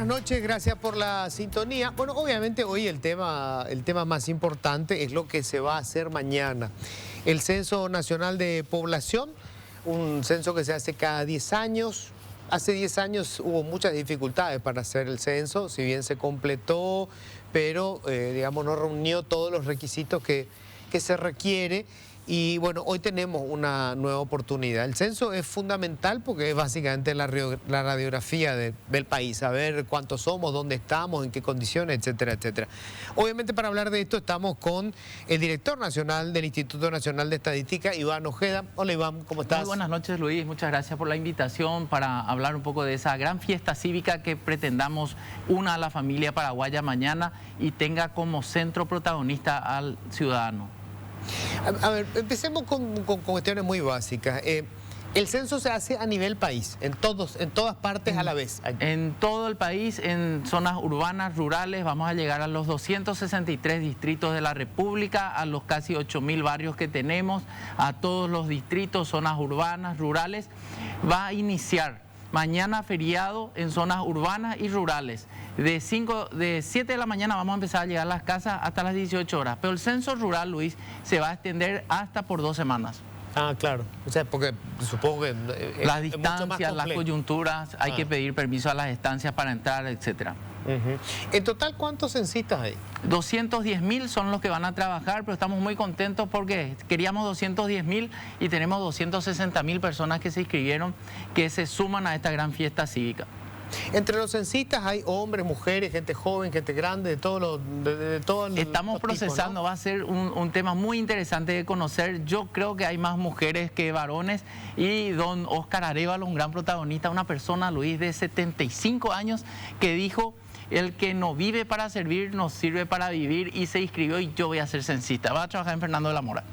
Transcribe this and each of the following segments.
buenas noches, gracias por la sintonía. Bueno, obviamente hoy el tema más importante es lo que se va a hacer mañana. El Censo Nacional de Población, un censo que se hace cada 10 años. Hace 10 años hubo muchas dificultades para hacer el censo, si bien se completó, pero digamos no reunió todos los requisitos que se requiere. Y bueno, hoy tenemos una nueva oportunidad. El censo es fundamental porque es básicamente la radiografía del país, saber cuántos somos, dónde estamos, en qué condiciones, etcétera, etcétera. Obviamente para hablar de esto estamos con el director nacional del Instituto Nacional de Estadística, Iván Ojeda. Hola Iván, ¿cómo estás? Muy buenas noches Luis, muchas gracias por la invitación para hablar un poco de esa gran fiesta cívica que pretendamos una a la familia paraguaya mañana y tenga como centro protagonista al ciudadano. A ver, empecemos con cuestiones muy básicas. El censo se hace a nivel país, en todas partes a la vez. En todo el país, en zonas urbanas, rurales, vamos a llegar a los 263 distritos de la República, a los casi 8.000 barrios que tenemos, a todos los distritos, zonas urbanas, rurales. Va a iniciar mañana feriado en zonas urbanas y rurales. De 7 de la mañana vamos a empezar a llegar a las casas hasta las 18 horas. Pero el censo rural, Luis, se va a extender hasta por 2 semanas. Ah, claro. O sea, porque supongo que las distancias, las coyunturas, hay que pedir permiso a las estancias para entrar, etcétera. En total, ¿cuántos censistas hay? 210.000 son los que van a trabajar, pero estamos muy contentos porque queríamos 210.000 y tenemos 260.000 personas que se inscribieron, que se suman a esta gran fiesta cívica. Entre los censistas hay hombres, mujeres, gente joven, gente grande, de todos los Estamos procesando, tipos, ¿no? Va a ser un tema muy interesante de conocer. Yo creo que hay más mujeres que varones y don Oscar Arévalo, un gran protagonista, una persona, Luis, de 75 años, que dijo: el que no vive para servir, no sirve para vivir, y se inscribió y yo voy a ser censista. Va a trabajar en Fernando de la Mora.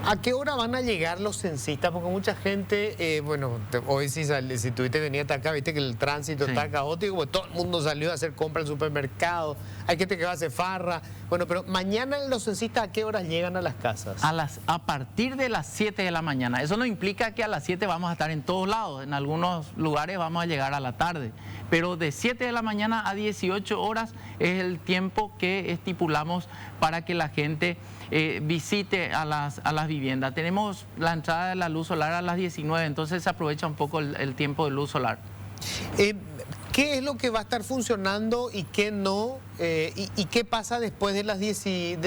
¿A qué hora van a llegar los censistas? Porque mucha gente, bueno, hoy si tuviste que venir hasta acá, viste que el tránsito está caótico, pues todo el mundo salió a hacer compra al supermercado, hay gente que va a hacer farra. Bueno, pero mañana los censistas, ¿a qué horas llegan a las casas? A partir de las 7 de la mañana. Eso no implica que a las 7 vamos a estar en todos lados. En algunos lugares vamos a llegar a la tarde. Pero de 7 de la mañana a 18 horas es el tiempo que estipulamos para que la gente visite a las viviendas. Tenemos la entrada de la luz solar a las 19, entonces se aprovecha un poco el tiempo de luz solar. ¿Qué es lo que va a estar funcionando y qué no? ¿Y qué pasa después de las 10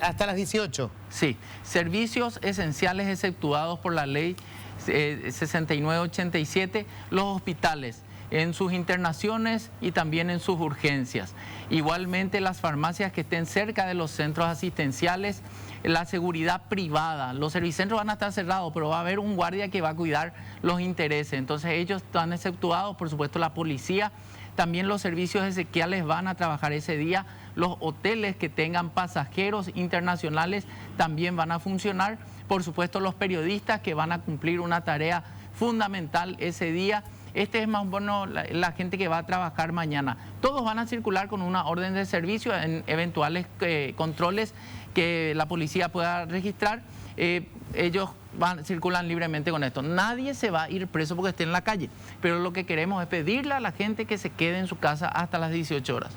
hasta las 18? Sí, servicios esenciales exceptuados por la ley 6987, los hospitales, en sus internaciones y también en sus urgencias. Igualmente las farmacias que estén cerca de los centros asistenciales, la seguridad privada. Los servicentros van a estar cerrados, pero va a haber un guardia que va a cuidar los intereses. Entonces ellos están exceptuados, por supuesto la policía. También los servicios esenciales van a trabajar ese día. Los hoteles que tengan pasajeros internacionales también van a funcionar. Por supuesto los periodistas que van a cumplir una tarea fundamental ese día. Este es más bueno la gente que va a trabajar mañana. Todos van a circular con una orden de servicio en eventuales controles que la policía pueda registrar. Ellos circulan libremente con esto. Nadie se va a ir preso porque esté en la calle, pero lo que queremos es pedirle a la gente que se quede en su casa hasta las 18 horas.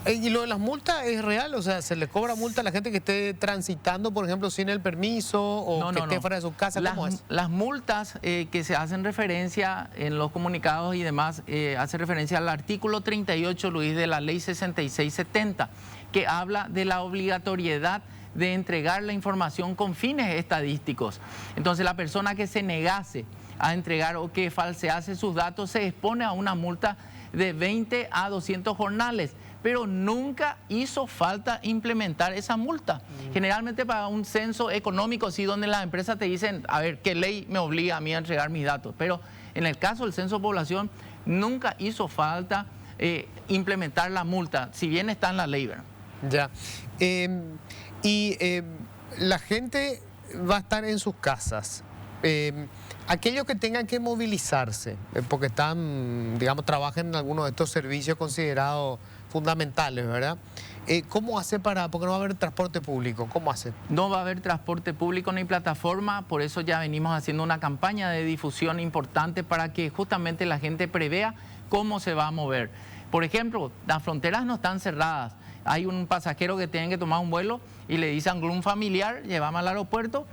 ¿Y lo de las multas es real? O sea, ¿se le cobra multa a la gente que esté transitando, por ejemplo, sin el permiso o que esté fuera de su casa? ¿Cómo es? Las multas que se hacen referencia en los comunicados y demás, hace referencia al artículo 38, Luis, de la ley 6670, que habla de la obligatoriedad de entregar la información con fines estadísticos. Entonces la persona que se negase a entregar o que falsease sus datos se expone a una multa de 20 a 200 jornales, pero nunca hizo falta implementar esa multa. Generalmente para un censo económico, sí, donde las empresas te dicen, a ver, ¿qué ley me obliga a mí a entregar mis datos? Pero en el caso del censo de población, nunca hizo falta implementar la multa, si bien está en la ley, ¿verdad? Ya. La gente va a estar en sus casas. Aquellos que tengan que movilizarse, porque están, digamos, trabajan en algunos de estos servicios considerados fundamentales, ¿verdad? ¿Cómo hace porque no va a haber transporte público? ¿Cómo hace? No va a haber transporte público ni plataforma, por eso ya venimos haciendo una campaña de difusión importante para que justamente la gente prevea cómo se va a mover. Por ejemplo, las fronteras no están cerradas. Hay un pasajero que tiene que tomar un vuelo y le dice a algún familiar, llévame al aeropuerto,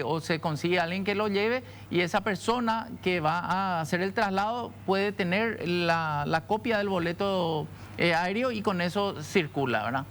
o se consigue alguien que lo lleve, y esa persona que va a hacer el traslado puede tener la copia del boleto aéreo y con eso circula, ¿verdad?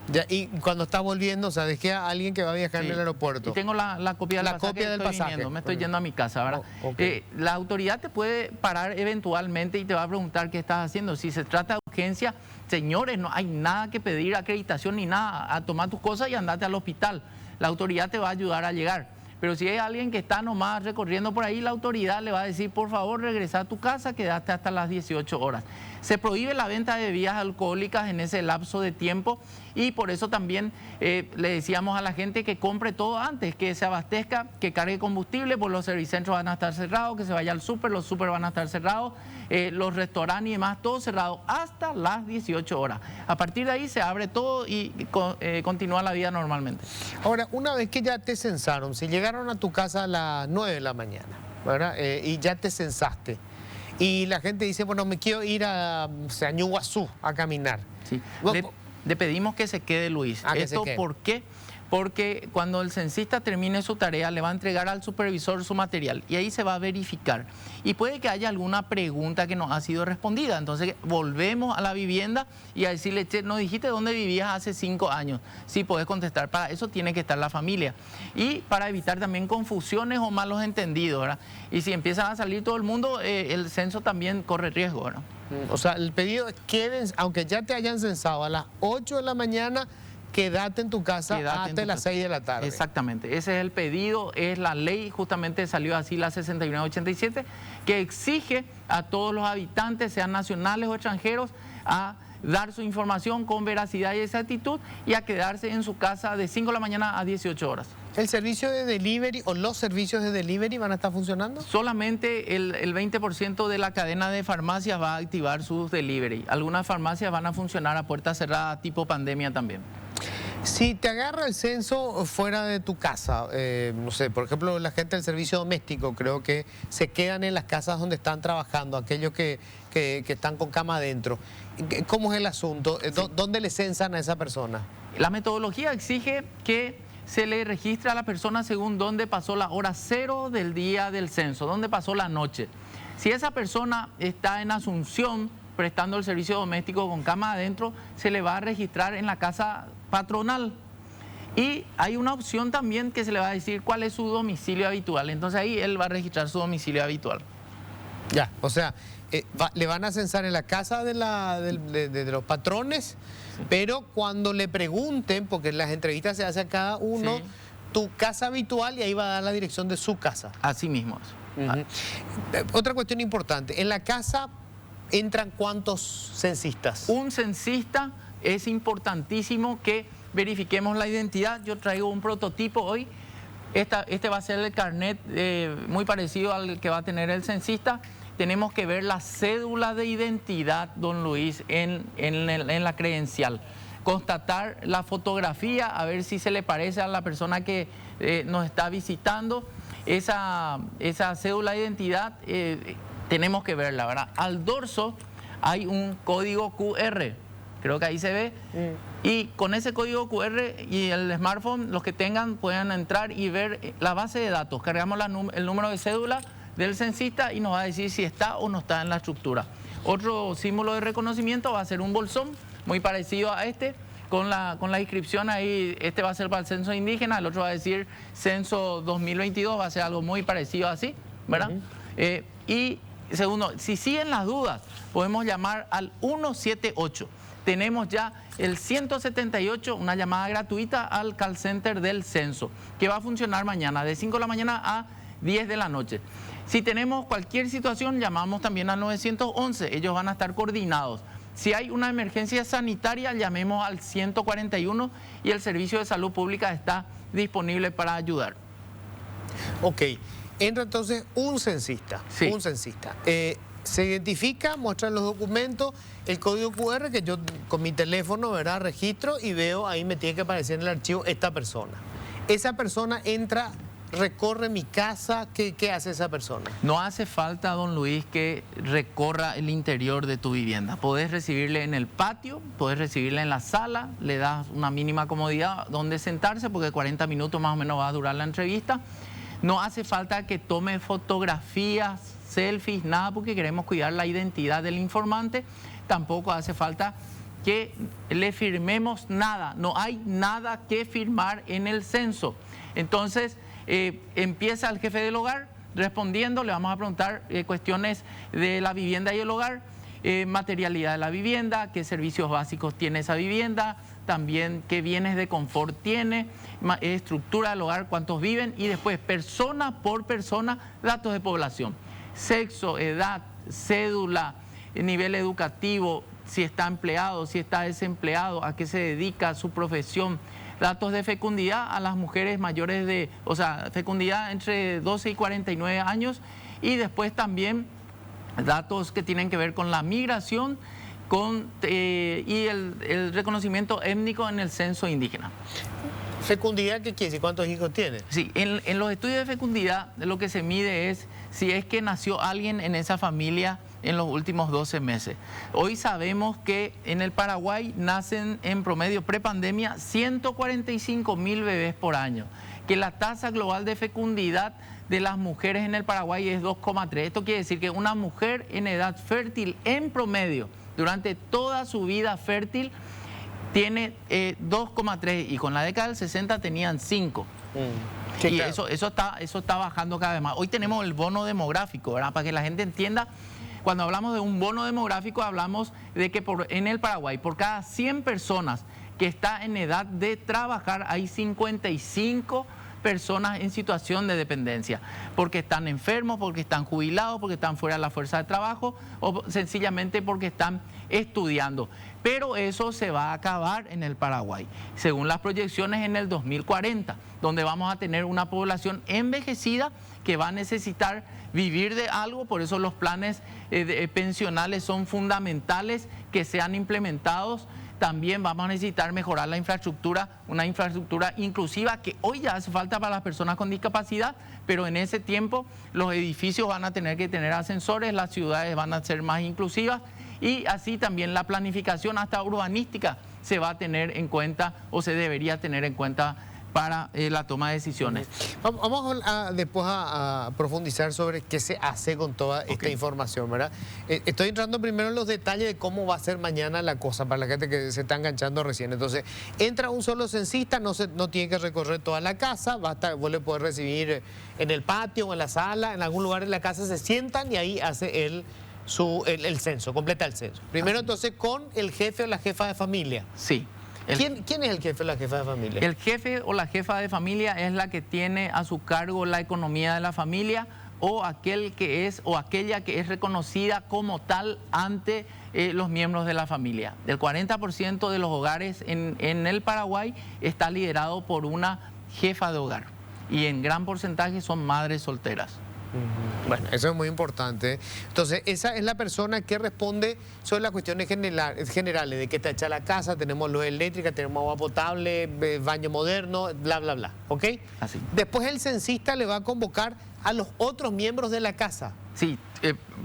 Ya, y cuando está volviendo, ¿sabes qué? Alguien que va a viajar en el aeropuerto. Y tengo la copia del pasaje. Me estoy yendo a mi casa, ¿verdad? Okay. La autoridad te puede parar eventualmente y te va a preguntar qué estás haciendo. Si se trata de urgencia, señores, no hay nada que pedir acreditación ni nada. A tomar tus cosas y andate al hospital. La autoridad te va a ayudar a llegar. Pero si hay alguien que está nomás recorriendo por ahí, la autoridad le va a decir, por favor, regresa a tu casa, quedaste hasta las 18 horas. Se prohíbe la venta de bebidas alcohólicas en ese lapso de tiempo y por eso también le decíamos a la gente que compre todo antes, que se abastezca, que cargue combustible, pues los servicentros van a estar cerrados, que se vaya al súper, los súper van a estar cerrados, los restaurantes y demás, todo cerrado hasta las 18 horas. A partir de ahí se abre todo y continúa la vida normalmente. Ahora, una vez que ya te censaron, si llegaron a tu casa a las 9 de la mañana, ¿verdad? Y ya te censaste, y la gente dice, bueno, me quiero ir a Ñuguazú a caminar. Sí. Le pedimos que se quede, Luis. ¿Esto por qué? Porque cuando el censista termine su tarea, le va a entregar al supervisor su material y ahí se va a verificar. Y puede que haya alguna pregunta que no ha sido respondida. Entonces volvemos a la vivienda y a decirle, che, no dijiste dónde vivías hace 5 años. Sí, podés contestar. Para eso tiene que estar la familia. Y para evitar también confusiones o malos entendidos, ¿verdad? Y si empiezan a salir todo el mundo, el censo también corre riesgo, ¿verdad? O sea, el pedido es queden, aunque ya te hayan censado a las 8 de la mañana, quédate en tu casa hasta las 6 de la tarde. Exactamente, ese es el pedido, es la ley, justamente salió así la 6987, que exige a todos los habitantes, sean nacionales o extranjeros, a dar su información con veracidad y exactitud y a quedarse en su casa de 5 de la mañana a 18 horas. ¿El servicio de delivery o los servicios de delivery van a estar funcionando? Solamente el 20% de la cadena de farmacias va a activar sus delivery. Algunas farmacias van a funcionar a puerta cerrada tipo pandemia también. Si te agarra el censo fuera de tu casa, no sé, por ejemplo, la gente del servicio doméstico creo que se quedan en las casas donde están trabajando, aquellos que están con cama adentro. ¿Cómo es el asunto? Sí. ¿Dónde le censan a esa persona? La metodología exige que se le registra a la persona según dónde pasó la hora cero del día del censo, dónde pasó la noche. Si esa persona está en Asunción prestando el servicio doméstico con cama adentro, se le va a registrar en la casa patronal. Y hay una opción también que se le va a decir cuál es su domicilio habitual. Entonces ahí él va a registrar su domicilio habitual. Ya, o sea, le van a censar en la casa de los patrones, sí. Pero cuando le pregunten, porque las entrevistas se hacen a cada uno, sí, tu casa habitual, y ahí va a dar la dirección de su casa. Así mismo es. Otra cuestión importante, en la casa entran ¿cuántos censistas? Un censista, es importantísimo que verifiquemos la identidad. Yo traigo un prototipo hoy. Este va a ser el carnet muy parecido al que va a tener el censista. Tenemos que ver la cédula de identidad, don Luis, en la credencial. Constatar la fotografía, a ver si se le parece a la persona que nos está visitando. Esa cédula de identidad tenemos que verla, ¿verdad? Al dorso hay un código QR, creo que ahí se ve. Y con ese código QR y el smartphone, los que tengan puedan entrar y ver la base de datos. Cargamos el número de cédula del censista y nos va a decir si está o no está en la estructura. Otro símbolo de reconocimiento va a ser un bolsón muy parecido a este, con la inscripción ahí. Este va a ser para el censo indígena, el otro va a decir censo 2022, va a ser algo muy parecido así, ¿verdad? Y segundo, si siguen las dudas, podemos llamar al 178. Tenemos ya el 178, una llamada gratuita al call center del censo, que va a funcionar mañana de 5 de la mañana a 10 de la noche. Si tenemos cualquier situación, llamamos también al 911, ellos van a estar coordinados. Si hay una emergencia sanitaria, llamemos al 141 y el Servicio de Salud Pública está disponible para ayudar. Ok, entra entonces un censista. Sí. Un censista. Se identifica, muestran los documentos, el código QR que yo con mi teléfono, ¿verdad?, registro y veo, ahí me tiene que aparecer en el archivo esta persona. Esa persona entra recorre mi casa, ¿qué hace esa persona? No hace falta, don Luis, que recorra el interior de tu vivienda. Podés recibirle en el patio, podés recibirle en la sala, le das una mínima comodidad donde sentarse, porque 40 minutos más o menos va a durar la entrevista. No hace falta que tome fotografías, selfies, nada, porque queremos cuidar la identidad del informante. Tampoco hace falta que le firmemos nada. No hay nada que firmar en el censo. Entonces, empieza el jefe del hogar respondiendo, le vamos a preguntar cuestiones de la vivienda y el hogar, materialidad de la vivienda, qué servicios básicos tiene esa vivienda, también qué bienes de confort tiene, estructura del hogar, cuántos viven, y después persona por persona, datos de población, sexo, edad, cédula, nivel educativo, si está empleado, si está desempleado, a qué se dedica, su profesión, datos de fecundidad a las mujeres mayores de, o sea, fecundidad entre 12 y 49 años, y después también datos que tienen que ver con la migración y el reconocimiento étnico en el censo indígena. ¿Fecundidad qué quiere decir? ¿Cuántos hijos tiene? Sí, en los estudios de fecundidad lo que se mide es si es que nació alguien en esa familia en los últimos 12 meses. Hoy sabemos que en el Paraguay nacen en promedio prepandemia 145.000 bebés por año, que la tasa global de fecundidad de las mujeres en el Paraguay es 2,3. Esto quiere decir que una mujer en edad fértil en promedio durante toda su vida fértil tiene 2,3 y con la década del 60 tenían 5. Sí, y claro. eso está bajando cada vez más. Hoy tenemos el bono demográfico, ¿verdad? Para que la gente entienda, cuando hablamos de un bono demográfico hablamos de que en el Paraguay por cada 100 personas que está en edad de trabajar hay 55 personas en situación de dependencia, porque están enfermos, porque están jubilados, porque están fuera de la fuerza de trabajo o sencillamente porque están estudiando. Pero eso se va a acabar en el Paraguay, según las proyecciones en el 2040, donde vamos a tener una población envejecida que va a necesitar vivir de algo. Por eso los planes pensionales son fundamentales que sean implementados. También vamos a necesitar mejorar la infraestructura, una infraestructura inclusiva que hoy ya hace falta para las personas con discapacidad, pero en ese tiempo los edificios van a tener que tener ascensores, las ciudades van a ser más inclusivas y así también la planificación hasta urbanística se va a tener en cuenta o se debería tener en cuenta para la toma de decisiones. Vamos después a profundizar sobre qué se hace con toda esta información, ¿verdad? Estoy entrando primero en los detalles de cómo va a ser mañana la cosa para la gente que se está enganchando recién. Entonces, entra un solo censista, no tiene que recorrer toda la casa, vos le podés recibir en el patio o en la sala, en algún lugar en la casa se sientan y ahí hace el censo, completa el censo. Primero entonces con el jefe o la jefa de familia. Sí. ¿Quién es el jefe o la jefa de familia? El jefe o la jefa de familia es la que tiene a su cargo la economía de la familia o aquel que es o aquella que es reconocida como tal ante los miembros de la familia. El 40% de los hogares en el Paraguay está liderado por una jefa de hogar y en gran porcentaje son madres solteras. Bueno, eso es muy importante. Entonces, esa es la persona que responde sobre las cuestiones generales, de que está hecha la casa, tenemos luz eléctrica, tenemos agua potable, baño moderno, bla, bla, bla. ¿Ok? Así. Después el censista le va a convocar a los otros miembros de la casa. Sí,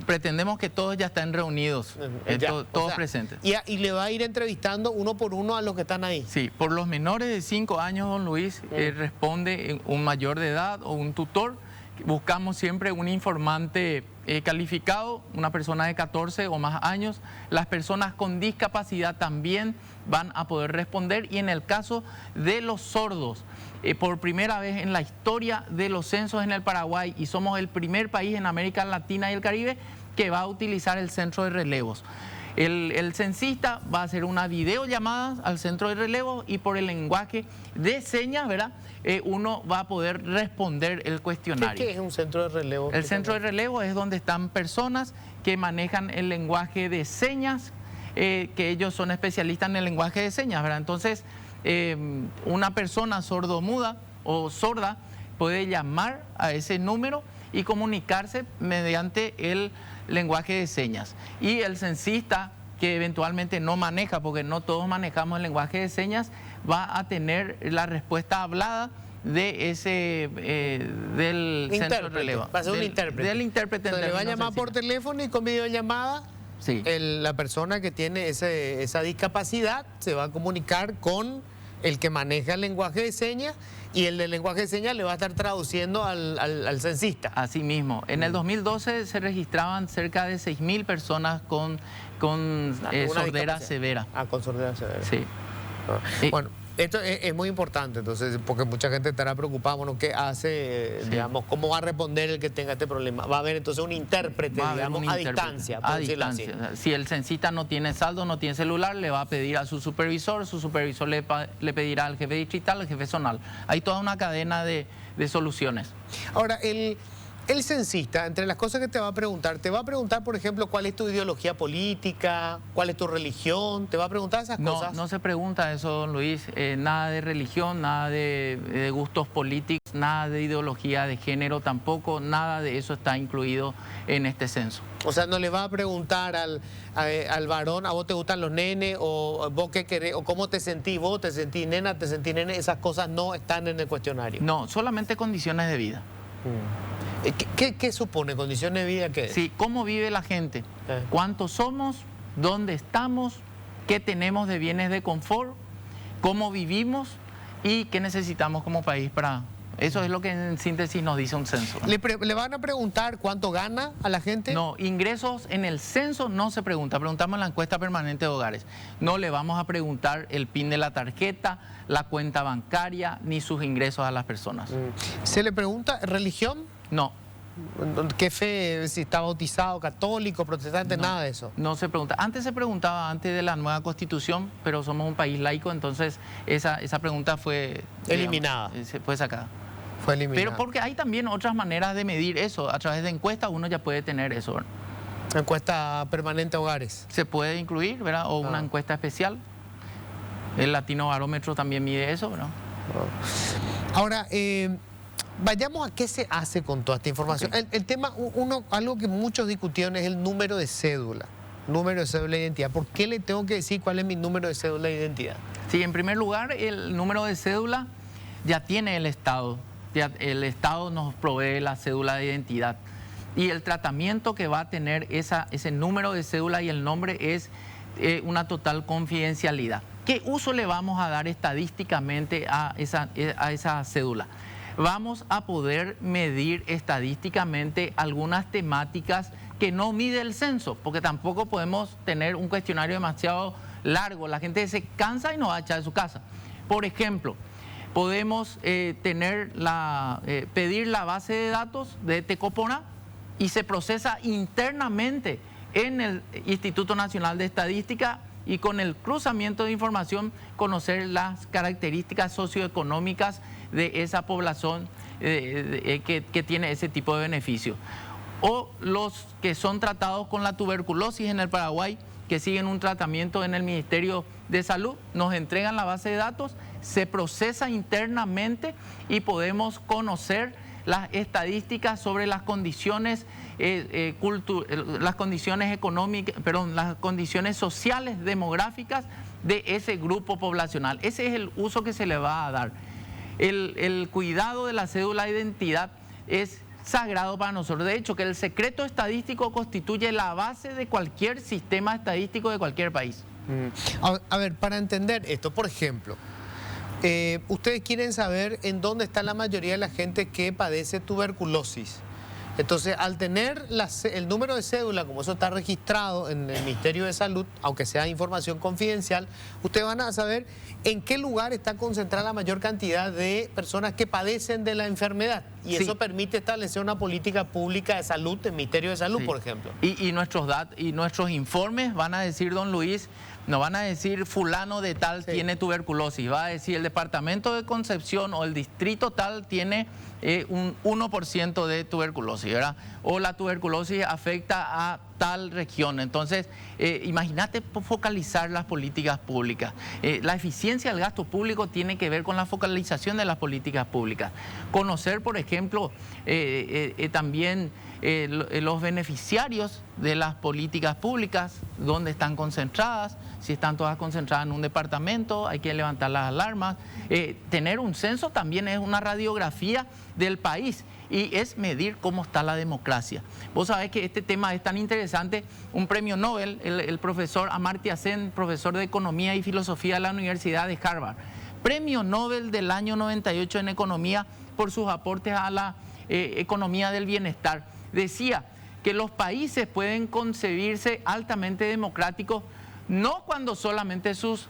pretendemos que todos ya estén reunidos, todos presentes. Y le va a ir entrevistando uno por uno a los que están ahí. Sí, por los menores de 5 años, don Luis, responde un mayor de edad o un tutor. Buscamos siempre un informante calificado, una persona de 14 o más años. Las personas con discapacidad también van a poder responder. Y en el caso de los sordos, por primera vez en la historia de los censos en el Paraguay, y somos el primer país en América Latina y el Caribe que va a utilizar el centro de relevos. El censista va a hacer una videollamada al centro de relevos y por el lenguaje de señas, ¿verdad? Uno va a poder responder el cuestionario. ¿Qué es un centro de relevo? El centro de relevo es donde están personas que manejan el lenguaje de señas, que ellos son especialistas en el lenguaje de señas, ¿verdad? Entonces, una persona sordomuda o sorda puede llamar a ese número y comunicarse mediante el lenguaje de señas. Y el censista, que eventualmente no maneja, porque no todos manejamos el lenguaje de señas, va a tener la respuesta hablada de ese del centro de relevo. Va a ser un intérprete. Del intérprete. Se le va a llamar por teléfono y con videollamada. Sí. La persona que tiene esa discapacidad se va a comunicar con el que maneja el lenguaje de señas y el del lenguaje de señas le va a estar traduciendo al censista. Así mismo. En el 2012 se registraban cerca de 6.000 personas con sordera severa. Ah, con sordera severa. Sí. Bueno, esto es muy importante, entonces, porque mucha gente estará preocupada, bueno, ¿qué hace, Sí. digamos, cómo va a responder el que tenga este problema? Va a haber entonces un intérprete, digamos, a distancia, por decirlo así. Si el censista no tiene saldo, no tiene celular, le va a pedir a su supervisor le pedirá al jefe distrital, al jefe zonal. Hay toda una cadena de soluciones. Ahora, el censista, entre las cosas que te va a preguntar, por ejemplo, cuál es tu ideología política, cuál es tu religión, te va a preguntar esas cosas. No se pregunta eso, don Luis, nada de religión, nada de gustos políticos, nada de ideología de género tampoco, nada de eso está incluido en este censo. O sea, no le va a preguntar al varón, ¿a vos te gustan los nenes? ¿O vos qué querés? ¿O cómo te sentís vos? ¿Te sentís nena? ¿Te sentís nene? Esas cosas no están en el cuestionario. No, solamente condiciones de vida. ¿Qué supone condiciones de vida? ¿Qué es? Sí, cómo vive la gente, cuántos somos, dónde estamos, qué tenemos de bienes de confort, cómo vivimos y qué necesitamos como país para... Eso es lo que en síntesis nos dice un censo. ¿Le van a preguntar cuánto gana a la gente? No, ingresos en el censo no se pregunta, preguntamos en la encuesta permanente de hogares. No le vamos a preguntar el PIN de la tarjeta, la cuenta bancaria, ni sus ingresos a las personas. ¿Se le pregunta religión? No. ¿Qué fe? Si está bautizado, católico, protestante, No, nada de eso. No se pregunta. Antes se preguntaba, antes de la nueva constitución, pero somos un país laico, entonces esa pregunta fue... Eliminada. Fue sacada. Fue eliminada. Pero porque hay también otras maneras de medir eso. A través de encuestas uno ya puede tener eso, ¿verdad? Encuesta permanente hogares. Se puede incluir, ¿verdad? O una encuesta especial. El Latino Barómetro también mide eso, ¿verdad? Ahora, vayamos a qué se hace con toda esta información. Okay. El tema, algo que muchos discutieron es el número de cédula. Número de cédula de identidad. ¿Por qué le tengo que decir cuál es mi número de cédula de identidad? Sí, en primer lugar, el número de cédula ya tiene el Estado. Ya el Estado nos provee la cédula de identidad. Y el tratamiento que va a tener ese número de cédula y el nombre es una total confidencialidad. ¿Qué uso le vamos a dar estadísticamente a esa cédula? Vamos a poder medir estadísticamente algunas temáticas que no mide el censo, porque tampoco podemos tener un cuestionario demasiado largo. La gente se cansa y no va a echar de su casa. Por ejemplo, podemos pedir la base de datos de Tecopona y se procesa internamente en el Instituto Nacional de Estadística y con el cruzamiento de información conocer las características socioeconómicas de esa población que tiene ese tipo de beneficio. O los que son tratados con la tuberculosis en el Paraguay, que siguen un tratamiento en el Ministerio de Salud, nos entregan la base de datos, se procesa internamente y podemos conocer las estadísticas sobre las condiciones las condiciones económicas, perdón, las condiciones sociales, demográficas de ese grupo poblacional. Ese es el uso que se le va a dar. El cuidado de la cédula de identidad es sagrado para nosotros. De hecho, que el secreto estadístico constituye la base de cualquier sistema estadístico de cualquier país. A ver, para entender esto, por ejemplo, ustedes quieren saber en dónde está la mayoría de la gente que padece tuberculosis. Entonces, al tener el número de cédula, como eso está registrado en el Ministerio de Salud, aunque sea información confidencial, ustedes van a saber en qué lugar está concentrada la mayor cantidad de personas que padecen de la enfermedad. Y sí, eso permite establecer una política pública de salud, del Ministerio de Salud, sí, por ejemplo. Y nuestros informes van a decir, don Luis, no van a decir fulano de tal Sí. tiene tuberculosis, va a decir el departamento de Concepción o el distrito tal tiene un 1% de tuberculosis, ¿verdad? O la tuberculosis afecta a tal región. Entonces, imagínate focalizar las políticas públicas. La eficiencia del gasto público tiene que ver con la focalización de las políticas públicas. Conocer, por ejemplo, también los beneficiarios de las políticas públicas, dónde están concentradas, si están todas concentradas en un departamento, hay que levantar las alarmas. Tener un censo también es una radiografía del país y es medir cómo está la democracia. Vos sabés que este tema es tan interesante, un premio Nobel, el profesor Amartya Sen, profesor de Economía y Filosofía de la Universidad de Harvard, premio Nobel del año 98 en Economía por sus aportes a la economía del bienestar, decía que los países pueden concebirse altamente democráticos no cuando solamente sus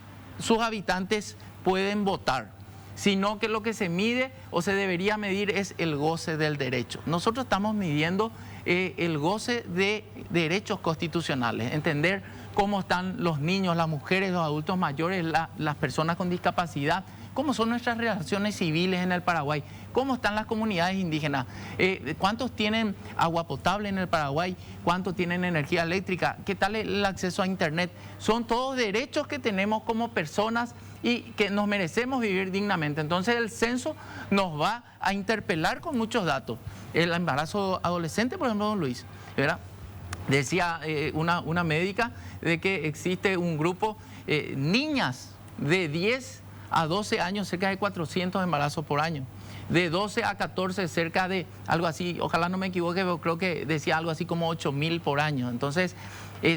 habitantes pueden votar, sino que lo que se mide o se debería medir es el goce del derecho. Nosotros estamos midiendo el goce de derechos constitucionales, entender cómo están los niños, las mujeres, los adultos mayores, las personas con discapacidad, cómo son nuestras relaciones civiles en el Paraguay, cómo están las comunidades indígenas, cuántos tienen agua potable en el Paraguay, cuántos tienen energía eléctrica, qué tal el acceso a internet. Son todos derechos que tenemos como personas y que nos merecemos vivir dignamente. Entonces el censo nos va a interpelar con muchos datos. El embarazo adolescente, por ejemplo, don Luis, ¿verdad? Decía una médica de que existe un grupo, niñas de 10 a 12 años, cerca de 400 embarazos por año. De 12 a 14, cerca de algo así, ojalá no me equivoque, pero creo que decía algo así como 8.000 por año. Entonces,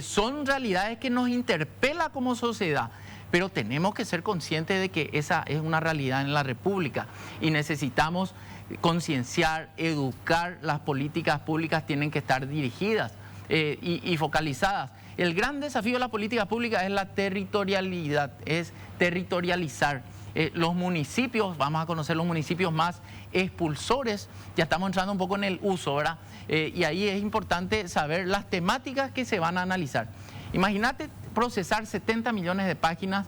son realidades que nos interpela como sociedad, pero tenemos que ser conscientes de que esa es una realidad en la República y necesitamos concienciar, educar. Las políticas públicas tienen que estar dirigidas y focalizadas. El gran desafío de la política pública es la territorialidad, es territorializar. Los municipios, vamos a conocer los municipios más expulsores, ya estamos entrando un poco en el uso, ¿verdad? Y ahí es importante saber las temáticas que se van a analizar. Imagínate procesar 70 millones de páginas,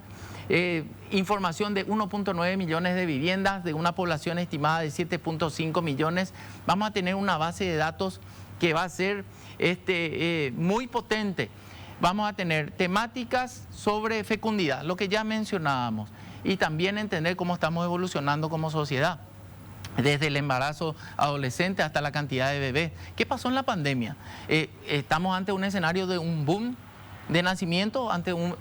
información de 1.9 millones de viviendas, de una población estimada de 7.5 millones. Vamos a tener una base de datos que va a ser muy potente. Vamos a tener temáticas sobre fecundidad, lo que ya mencionábamos, y también entender cómo estamos evolucionando como sociedad, desde el embarazo adolescente hasta la cantidad de bebés. ¿Qué pasó en la pandemia? ¿Estamos ante un escenario de un boom de nacimiento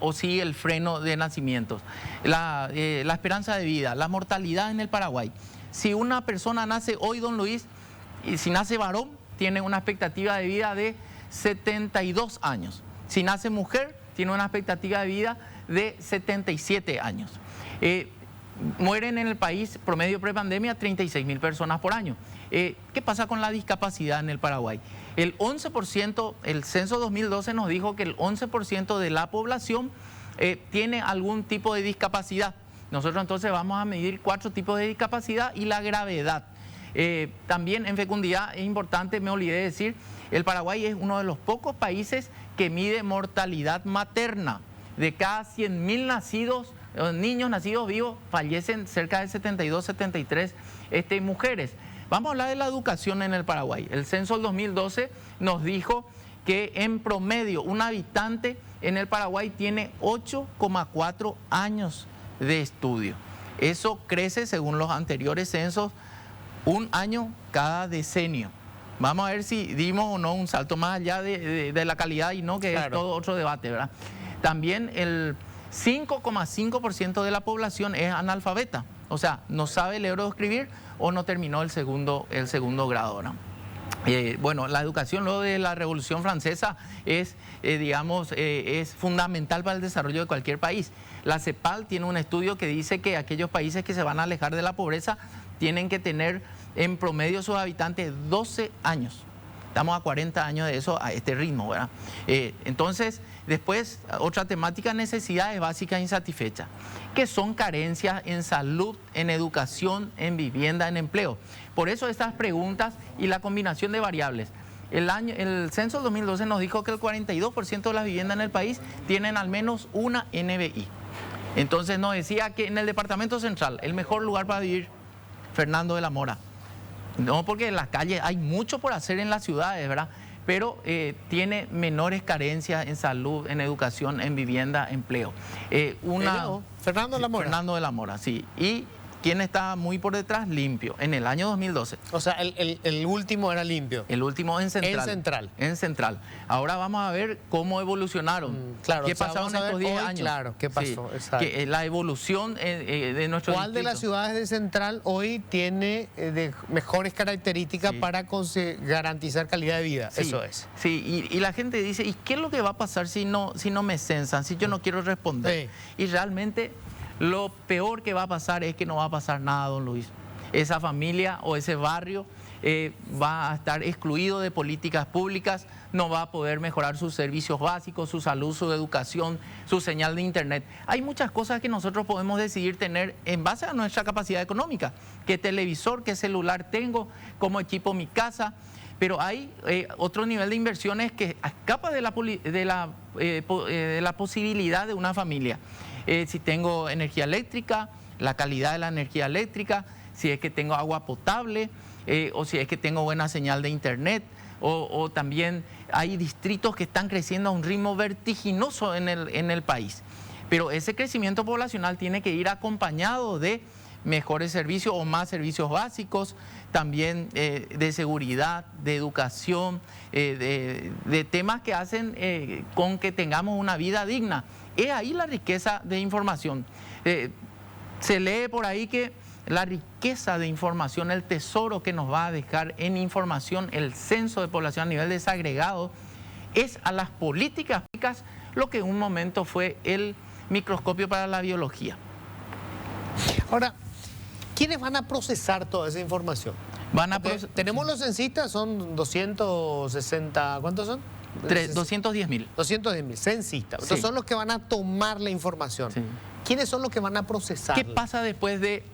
o sí el freno de nacimientos? La esperanza de vida, la mortalidad en el Paraguay. Si una persona nace hoy, don Luis, y si nace varón, tiene una expectativa de vida de 72 años. Si nace mujer, tiene una expectativa de vida de 77 años. Mueren en el país, promedio prepandemia, 36.000 personas por año. ¿Qué pasa con la discapacidad en el Paraguay? El 11%, el censo 2012 nos dijo que el 11% de la población tiene algún tipo de discapacidad. Nosotros entonces vamos a medir 4 tipos de discapacidad y la gravedad. También en fecundidad es importante, me olvidé de decir, el Paraguay es uno de los pocos países que mide mortalidad materna. De cada 100.000 nacidos, niños nacidos vivos, fallecen cerca de 72, 73 mujeres. Vamos a hablar de la educación en el Paraguay. El censo del 2012 nos dijo que en promedio un habitante en el Paraguay tiene 8,4 años de estudio. Eso crece, según los anteriores censos, un año cada decenio. Vamos a ver si dimos o no un salto más allá de la calidad y no, que claro, es todo otro debate, ¿verdad? También el 5,5% de la población es analfabeta, o sea, no sabe leer o escribir o no terminó el segundo grado, ¿no? Bueno, la educación luego de la Revolución Francesa es fundamental para el desarrollo de cualquier país. La CEPAL tiene un estudio que dice que aquellos países que se van a alejar de la pobreza tienen que tener en promedio sus habitantes 12 años. Estamos a 40 años de eso a este ritmo, ¿verdad? Entonces, después, otra temática, necesidades básicas insatisfechas, que son carencias en salud, en educación, en vivienda, en empleo. Por eso estas preguntas y la combinación de variables. El censo del 2012 nos dijo que el 42% de las viviendas en el país tienen al menos una NBI. Entonces nos decía que en el departamento central, el mejor lugar para vivir, Fernando de la Mora. No, porque en las calles hay mucho por hacer en las ciudades, ¿verdad? Pero tiene menores carencias en salud, en educación, en vivienda, empleo. Fernando de la Mora. Fernando de la Mora, sí. Y ¿quién está muy por detrás? Limpio, en el año 2012. O sea, el último era Limpio. El último en Central. En Central. En Central. Ahora vamos a ver cómo evolucionaron. Claro, ¿Qué o sea, pasaron vamos a estos ver 10 hoy, años? claro, ¿qué pasó? Exacto. La evolución de nuestro ¿Cuál de las ciudades de Central hoy tiene de mejores características para garantizar calidad de vida? Sí, eso es. Sí, y la gente dice, ¿y qué es lo que va a pasar si no me censan, si yo no quiero responder? Sí. Y realmente lo peor que va a pasar es que no va a pasar nada, don Luis. Esa familia o ese barrio va a estar excluido de políticas públicas, no va a poder mejorar sus servicios básicos, su salud, su educación, su señal de internet. Hay muchas cosas que nosotros podemos decidir tener en base a nuestra capacidad económica. ¿Qué televisor, qué celular tengo, cómo equipo mi casa? Pero hay otro nivel de inversiones que escapa de la posibilidad de una familia. Si tengo energía eléctrica, la calidad de la energía eléctrica, si es que tengo agua potable, o si es que tengo buena señal de internet, o también hay distritos que están creciendo a un ritmo vertiginoso en el país. Pero ese crecimiento poblacional tiene que ir acompañado de mejores servicios o más servicios básicos, también de seguridad, de educación, de temas que hacen con que tengamos una vida digna. Es ahí la riqueza de información. Se lee por ahí que la riqueza de información, el tesoro que nos va a dejar en información el censo de población a nivel desagregado, es a las políticas públicas lo que en un momento fue el microscopio para la biología. Ahora, ¿quiénes van a procesar toda esa información? Tenemos los censistas, son 260, ¿cuántos son? 210.000. 210.000 censistas. Entonces son los que van a tomar la información. Sí. ¿Quiénes son los que van a procesar? ¿Qué pasa después de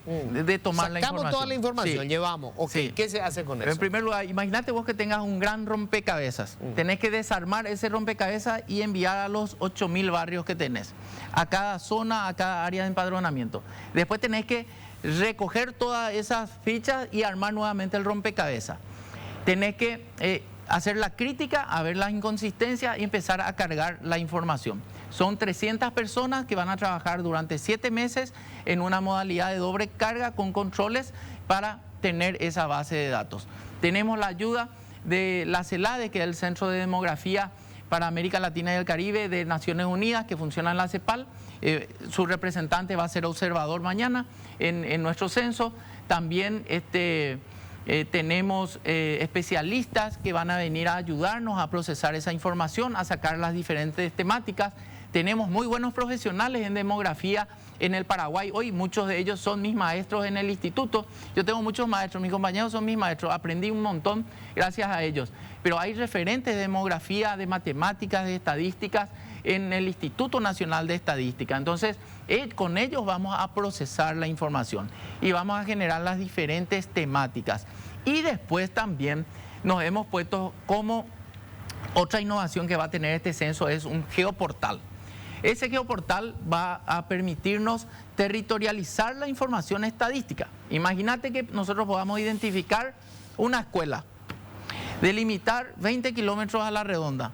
tomar la información? Sacamos toda la información, llevamos. Okay. ¿Qué se hace con eso? En primer lugar, imagínate vos que tengas un gran rompecabezas. Tenés que desarmar ese rompecabezas y enviar a los 8.000 barrios que tenés. A cada zona, a cada área de empadronamiento. Después tenés que recoger todas esas fichas y armar nuevamente el rompecabezas. Tenés que hacer la crítica, a ver las inconsistencias y empezar a cargar la información. Son 300 personas que van a trabajar durante 7 meses en una modalidad de doble carga con controles para tener esa base de datos. Tenemos la ayuda de la CELADE, que es el Centro de Demografía para América Latina y el Caribe de Naciones Unidas, que funciona en la CEPAL. Su representante va a ser observador mañana en nuestro censo. También tenemos especialistas que van a venir a ayudarnos a procesar esa información, a sacar las diferentes temáticas. Tenemos muy buenos profesionales en demografía en el Paraguay. Hoy muchos de ellos son mis maestros en el instituto. Yo tengo muchos maestros, mis compañeros son mis maestros. Aprendí un montón gracias a ellos. Pero hay referentes de demografía, de matemáticas, de estadísticas en el Instituto Nacional de Estadística. Entonces, con ellos vamos a procesar la información y vamos a generar las diferentes temáticas. Y después también nos hemos puesto como otra innovación que va a tener este censo es un geoportal. Ese geoportal va a permitirnos territorializar la información estadística. Imagínate que nosotros podamos identificar una escuela, delimitar 20 kilómetros a la redonda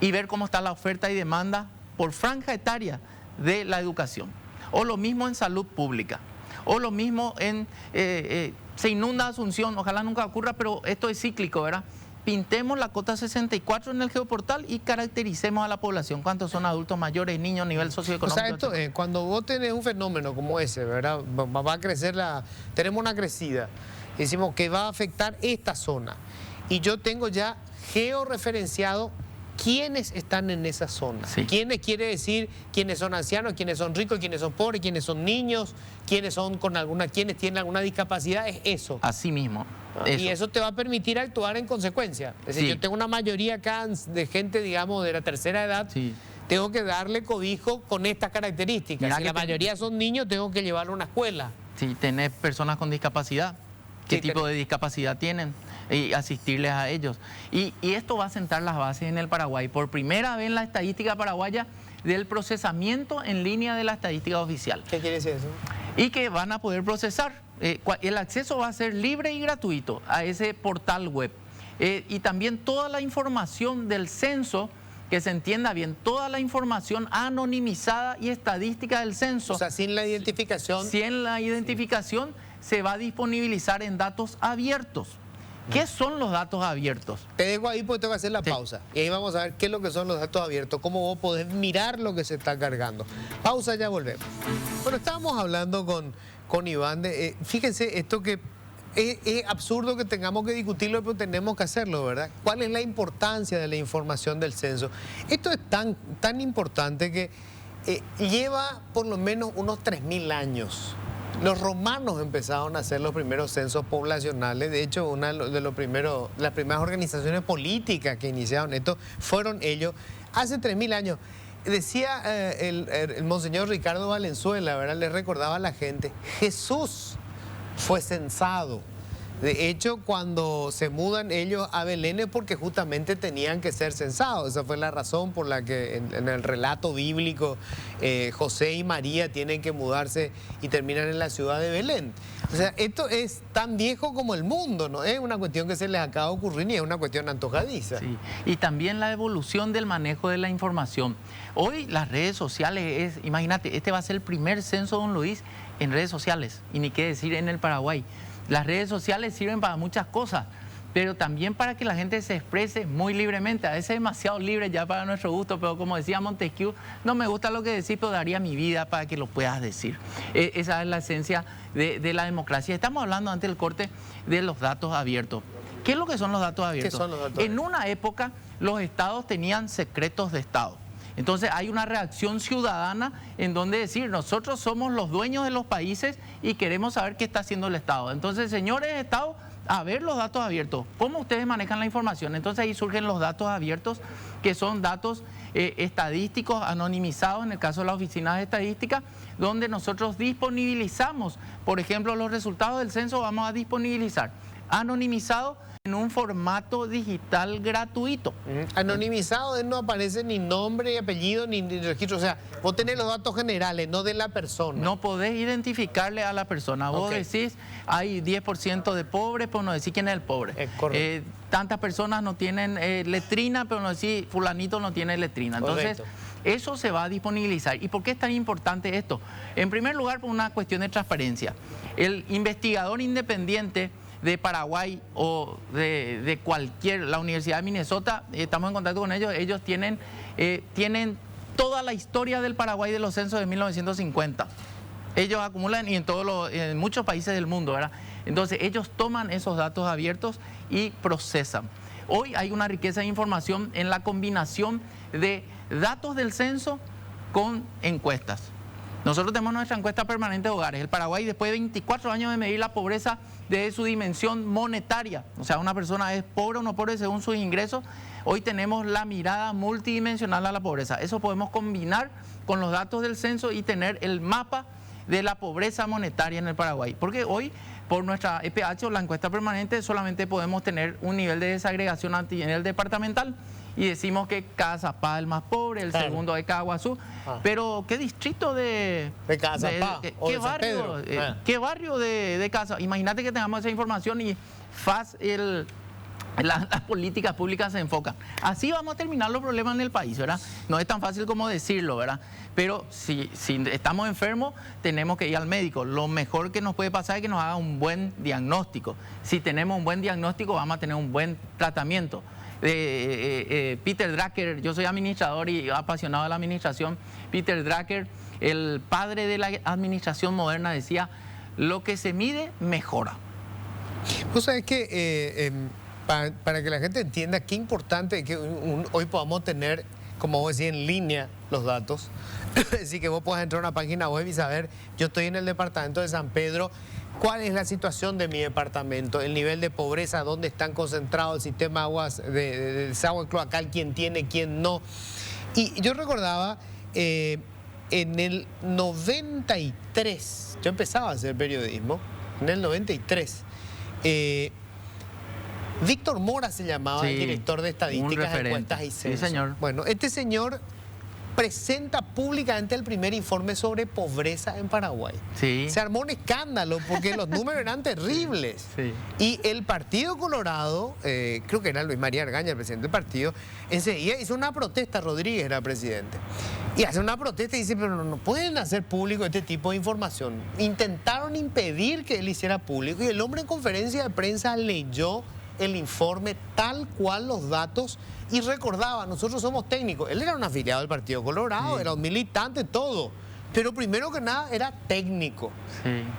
y ver cómo está la oferta y demanda por franja etaria de la educación. O lo mismo en salud pública. O lo mismo en... se inunda Asunción, ojalá nunca ocurra, pero esto es cíclico, ¿verdad? Pintemos la cota 64 en el geoportal y caractericemos a la población. ¿Cuántos son adultos mayores, niños, nivel socioeconómico? O sea, cuando vos tenés un fenómeno como ese, ¿verdad? Va a crecer tenemos una crecida. Decimos que va a afectar esta zona. Y yo tengo ya georreferenciado quiénes están en esa zona. Sí. ¿Quiénes quiere decir quiénes son ancianos, quiénes son ricos, quiénes son pobres, quiénes son niños, quiénes tienen alguna discapacidad? Es eso. Así mismo. Y eso te va a permitir actuar en consecuencia. Es decir, yo tengo una mayoría acá de gente, digamos, de la tercera edad. Sí. Tengo que darle cobijo con estas características. Mira, si la mayoría son niños, tengo que llevarlo a una escuela. Sí, tener personas con discapacidad. ¿Qué tipo de discapacidad tienen? Y asistirles a ellos. Y esto va a sentar las bases en el Paraguay. Por primera vez en la estadística paraguaya del procesamiento en línea de la estadística oficial. ¿Qué quiere decir eso? Y que van a poder procesar. El acceso va a ser libre y gratuito a ese portal web. Y también toda la información del censo que se entienda bien, toda la información anonimizada y estadística del censo. O sea, sin la identificación. Sin la identificación se va a disponibilizar en datos abiertos. ¿Qué son los datos abiertos? Te dejo ahí porque tengo que hacer la pausa. Y ahí vamos a ver qué es lo que son los datos abiertos, cómo vos podés mirar lo que se está cargando. Pausa, ya volvemos. Bueno, estábamos hablando con Iván de, fíjense, esto que es absurdo que tengamos que discutirlo, pero tenemos que hacerlo, ¿verdad? ¿Cuál es la importancia de la información del censo? Esto es tan importante que lleva por lo menos unos 3000 años. Los romanos empezaron a hacer los primeros censos poblacionales. De hecho, una de las primeras organizaciones políticas que iniciaron esto fueron ellos hace 3000 años. Decía el monseñor Ricardo Valenzuela, ¿verdad? Le recordaba a la gente, Jesús fue censado. De hecho, cuando se mudan ellos a Belén es porque justamente tenían que ser censados. Esa fue la razón por la que en el relato bíblico José y María tienen que mudarse y terminan en la ciudad de Belén. O sea, esto es tan viejo como el mundo, no es una cuestión que se les acaba de ocurrir ni es una cuestión antojadiza. Sí. Y también la evolución del manejo de la información. Hoy las redes sociales, imagínate, este va a ser el primer censo, don Luis, en redes sociales, y ni qué decir en el Paraguay. Las redes sociales sirven para muchas cosas, pero también para que la gente se exprese muy libremente. A veces demasiado libre ya para nuestro gusto, pero como decía Montesquieu, no me gusta lo que decís, pero daría mi vida para que lo puedas decir. Esa es la esencia de la democracia. Estamos hablando antes del corte de los datos abiertos. ¿Qué es lo que son los datos abiertos? ¿Qué son los datos abiertos? En una época los estados tenían secretos de estado. Entonces hay una reacción ciudadana en donde decir, nosotros somos los dueños de los países y queremos saber qué está haciendo el Estado. Entonces, señores Estado, a ver los datos abiertos. ¿Cómo ustedes manejan la información? Entonces ahí surgen los datos abiertos, que son datos estadísticos anonimizados, en el caso de las oficinas de estadística, donde nosotros disponibilizamos, por ejemplo, los resultados del censo vamos a disponibilizar anonimizado en un formato digital gratuito. Anonimizado, no aparece ni nombre, apellido, ni registro. O sea, vos tenés los datos generales, no de la persona. No podés identificarle a la persona. Vos decís, hay 10% de pobres, pero no decís quién es el pobre. Tantas personas no tienen letrina, pero no decís, fulanito no tiene letrina. Entonces, eso se va a disponibilizar. ¿Y por qué es tan importante esto? En primer lugar, por una cuestión de transparencia. El investigador independiente de Paraguay o de la Universidad de Minnesota, estamos en contacto con ellos, ellos tienen toda la historia del Paraguay de los censos de 1950. Ellos acumulan y en muchos países del mundo, ¿verdad? Entonces ellos toman esos datos abiertos y procesan. Hoy hay una riqueza de información en la combinación de datos del censo con encuestas. Nosotros tenemos nuestra encuesta permanente de hogares. El Paraguay, después de 24 años de medir la pobreza desde su dimensión monetaria, o sea, una persona es pobre o no pobre según sus ingresos, hoy tenemos la mirada multidimensional a la pobreza. Eso podemos combinar con los datos del censo y tener el mapa de la pobreza monetaria en el Paraguay. Porque hoy, por nuestra EPH o la encuesta permanente, solamente podemos tener un nivel de desagregación a nivel departamental. Y decimos que Cazapá es el más pobre, el segundo es Caguazú. Pero ¿qué distrito de Cazapá? ¿Qué barrio? ¿Qué barrio de Cazapá? Imagínate que tengamos esa información y las políticas públicas se enfocan. Así vamos a terminar los problemas en el país, ¿verdad? No es tan fácil como decirlo, ¿verdad? Pero si estamos enfermos, tenemos que ir al médico. Lo mejor que nos puede pasar es que nos haga un buen diagnóstico. Si tenemos un buen diagnóstico, vamos a tener un buen tratamiento. Peter Drucker, yo soy administrador y apasionado de la administración. Peter Drucker, el padre de la administración moderna, decía, lo que se mide, mejora. Vos sabés que para que la gente entienda qué importante es que hoy podamos tener, como vos decís, en línea los datos. Es decir, que vos puedas entrar a una página web y saber, yo estoy en el departamento de San Pedro, ¿cuál es la situación de mi departamento? El nivel de pobreza, dónde están concentrados el sistema de aguas, de desagüe cloacal, quién tiene, quién no. Y yo recordaba, en el 93, yo empezaba a hacer periodismo, en el 93, Víctor Mora se llamaba, el director de estadísticas, encuestas y censos. Sí, señor. Bueno, este señor presenta públicamente el primer informe sobre pobreza en Paraguay. Sí. Se armó un escándalo porque los números eran terribles. Sí. Y el Partido Colorado, creo que era Luis María Argaña, el presidente del partido, enseguida hizo una protesta. Rodríguez era presidente. Y hace una protesta y dice, pero no pueden hacer público este tipo de información. Intentaron impedir que él hiciera público y el hombre en conferencia de prensa leyó el informe tal cual los datos y recordaba, nosotros somos técnicos. Él era un afiliado del Partido Colorado, era un militante, todo. Pero primero que nada era técnico.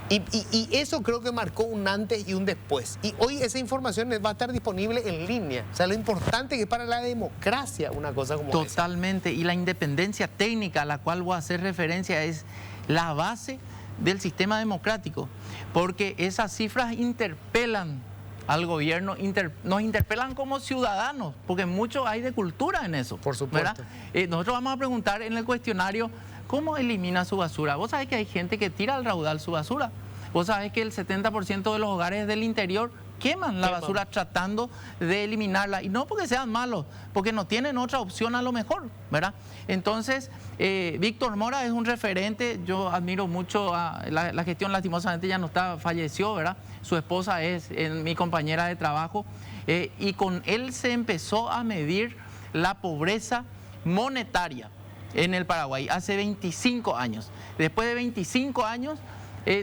Sí. Y eso creo que marcó un antes y un después. Y hoy esa información va a estar disponible en línea. O sea, lo importante que es para la democracia una cosa como esa. Totalmente. Y la independencia técnica a la cual voy a hacer referencia es la base del sistema democrático. Porque esas cifras interpelan al gobierno, nos interpelan como ciudadanos, porque mucho hay de cultura en eso. Por supuesto. Nosotros vamos a preguntar en el cuestionario, ¿cómo elimina su basura? Vos sabés que hay gente que tira al raudal su basura. Vos sabés que el 70% de los hogares del interior queman la basura tratando de eliminarla. Y no porque sean malos, porque no tienen otra opción a lo mejor, ¿verdad? Entonces, Víctor Mora es un referente. Yo admiro mucho a la gestión, lastimosamente ya no está, falleció, ¿verdad? Su esposa es mi compañera de trabajo. Y con él se empezó a medir la pobreza monetaria en el Paraguay hace 25 años. Después de 25 años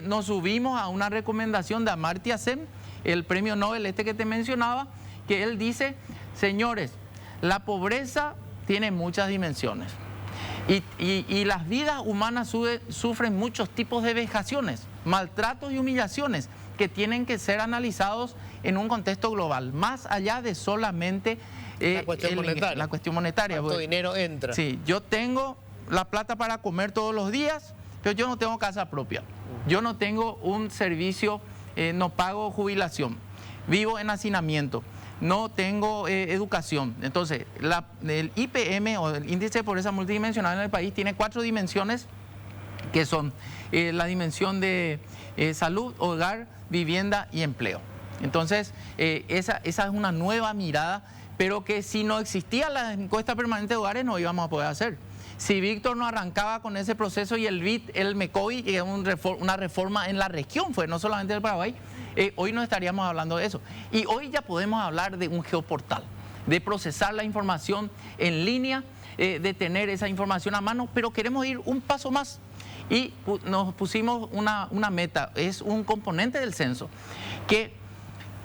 nos subimos a una recomendación de Amartya Sen, el premio Nobel que te mencionaba, que él dice, señores, la pobreza tiene muchas dimensiones y las vidas humanas sufren muchos tipos de vejaciones, maltratos y humillaciones que tienen que ser analizados en un contexto global, más allá de solamente la cuestión monetaria. ¿Cuánto dinero entra? Sí, yo tengo la plata para comer todos los días, pero yo no tengo casa propia. Yo no tengo un servicio, no pago jubilación, vivo en hacinamiento, no tengo educación. Entonces, el IPM o el índice de pobreza multidimensional en el país tiene 4 dimensiones que son la dimensión de salud, hogar, vivienda y empleo. Entonces, esa es una nueva mirada, pero que si no existía la encuesta permanente de hogares no íbamos a poder hacer. Si Víctor no arrancaba con ese proceso y el BID, el MECOI, que es una reforma en la región, fue no solamente del Paraguay, hoy no estaríamos hablando de eso. Y hoy ya podemos hablar de un geoportal, de procesar la información en línea, de tener esa información a mano, pero queremos ir un paso más. Y nos pusimos una meta, es un componente del censo, que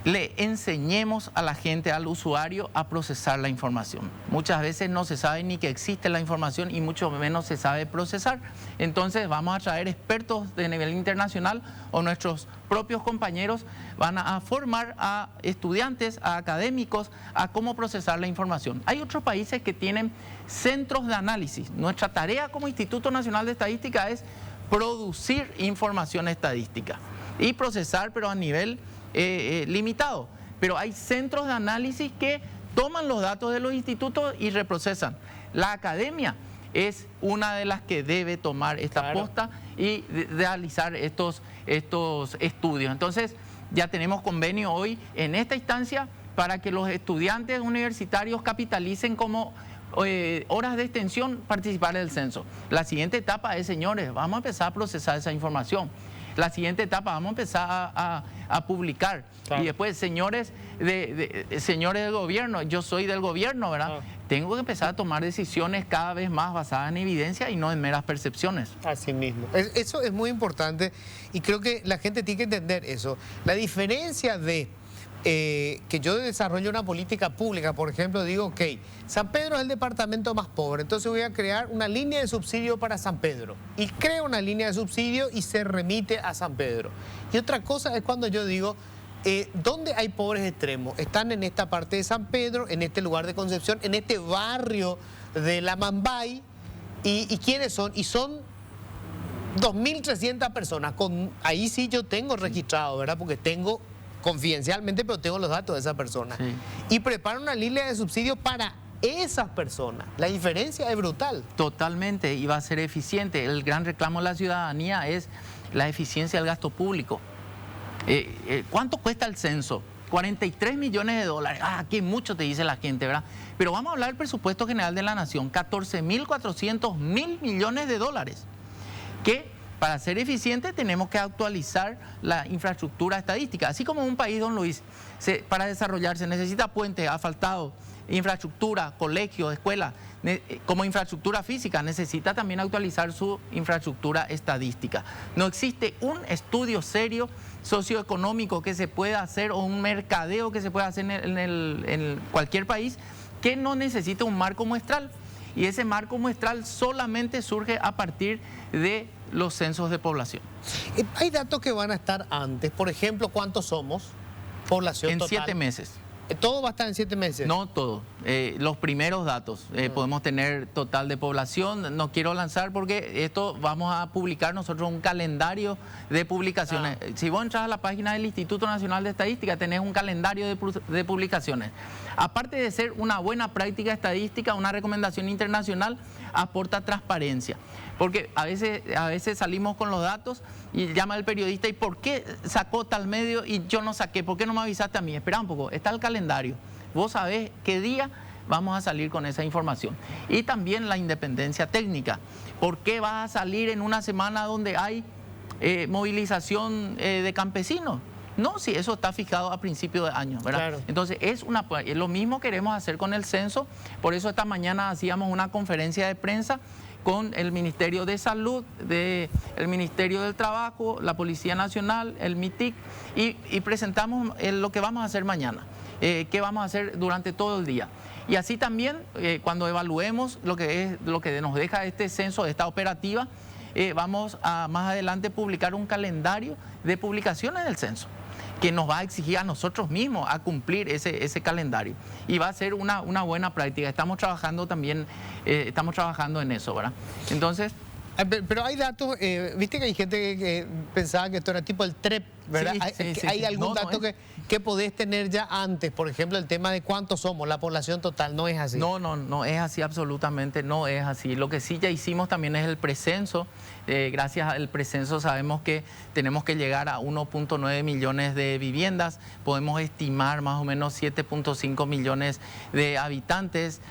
le enseñemos a la gente, al usuario, a procesar la información. Muchas veces no se sabe ni que existe la información y mucho menos se sabe procesar. Entonces vamos a traer expertos de nivel internacional o nuestros propios compañeros van a formar a estudiantes, a académicos, a cómo procesar la información. Hay otros países que tienen centros de análisis. Nuestra tarea como Instituto Nacional de Estadística es producir información estadística y procesar, pero a nivel limitado, pero hay centros de análisis que toman los datos de los institutos y reprocesan. La academia es una de las que debe tomar esta posta y realizar estos estudios. Entonces, ya tenemos convenio hoy en esta instancia para que los estudiantes universitarios capitalicen como horas de extensión participar del censo. La siguiente etapa es, señores, vamos a empezar a procesar esa información. La siguiente etapa, vamos a empezar a publicar. Claro. Y después, señores del gobierno, yo soy del gobierno, ¿verdad? Claro. Tengo que empezar a tomar decisiones cada vez más basadas en evidencia y no en meras percepciones. Así mismo. Eso es muy importante y creo que la gente tiene que entender eso. La diferencia de que yo desarrollo una política pública, por ejemplo, digo, ok, San Pedro es el departamento más pobre, entonces voy a crear una línea de subsidio para San Pedro. Y creo una línea de subsidio y se remite a San Pedro. Y otra cosa es cuando yo digo, ¿dónde hay pobres extremos? Están en esta parte de San Pedro, en este lugar de Concepción, en este barrio de La Mambay. ¿Y quiénes son? Y son 2.300 personas. Ahí sí yo tengo registrado, ¿verdad? Porque tengo confidencialmente, pero tengo los datos de esa persona. Sí. Y preparo una línea de subsidio para esas personas. La diferencia es brutal. Totalmente, y va a ser eficiente. El gran reclamo de la ciudadanía es la eficiencia del gasto público. ¿Cuánto cuesta el censo? 43 millones de dólares. Ah, qué mucho te dice la gente, ¿verdad? Pero vamos a hablar del presupuesto general de la nación, 14.400 millones de dólares, que para ser eficiente tenemos que actualizar la infraestructura estadística. Así como un país, don Luis, para desarrollarse necesita puentes, asfaltados, infraestructura, colegios, escuelas, como infraestructura física, necesita también actualizar su infraestructura estadística. No existe un estudio serio socioeconómico que se pueda hacer o un mercadeo que se pueda hacer en cualquier país que no necesite un marco muestral. Y ese marco muestral solamente surge a partir de los censos de población. Hay datos que van a estar antes. Por ejemplo, ¿cuántos somos? Población en total. 7 meses. ¿Todo va a estar en 7 meses? No todo. Los primeros datos. Podemos tener total de población. No quiero lanzar porque esto vamos a publicar nosotros un calendario de publicaciones. Si vos entras a la página del Instituto Nacional de Estadística, tenés un calendario de publicaciones. Aparte de ser una buena práctica estadística, una recomendación internacional, aporta transparencia. Porque a veces salimos con los datos y llama el periodista, ¿y por qué sacó tal medio y yo no saqué? ¿Por qué no me avisaste a mí? Espera un poco, está el calendario. Vos sabés qué día vamos a salir con esa información. Y también la independencia técnica. ¿Por qué vas a salir en una semana donde hay movilización de campesinos? No, si eso está fijado a principio de año, ¿verdad? Claro. Entonces, lo mismo queremos hacer con el censo. Por eso esta mañana hacíamos una conferencia de prensa con el Ministerio de Salud, el Ministerio del Trabajo, la Policía Nacional, el MITIC, y presentamos lo que vamos a hacer mañana, qué vamos a hacer durante todo el día. Y así también, cuando evaluemos lo que nos deja este censo, esta operativa, vamos a más adelante publicar un calendario de publicaciones del censo, que nos va a exigir a nosotros mismos a cumplir ese calendario. Y va a ser una buena práctica. Estamos trabajando también, estamos trabajando en eso, ¿verdad? Entonces... Pero hay datos, viste que hay gente que pensaba que esto era tipo el TREP, ¿verdad? Sí, ¿Hay algún dato que podés tener ya antes? Por ejemplo, el tema de cuántos somos, la población total, ¿no es así? No es así, absolutamente no es así. Lo que sí ya hicimos también es el precenso. Gracias al precenso sabemos que tenemos que llegar a 1.9 millones de viviendas. Podemos estimar más o menos 7.5 millones de habitantes.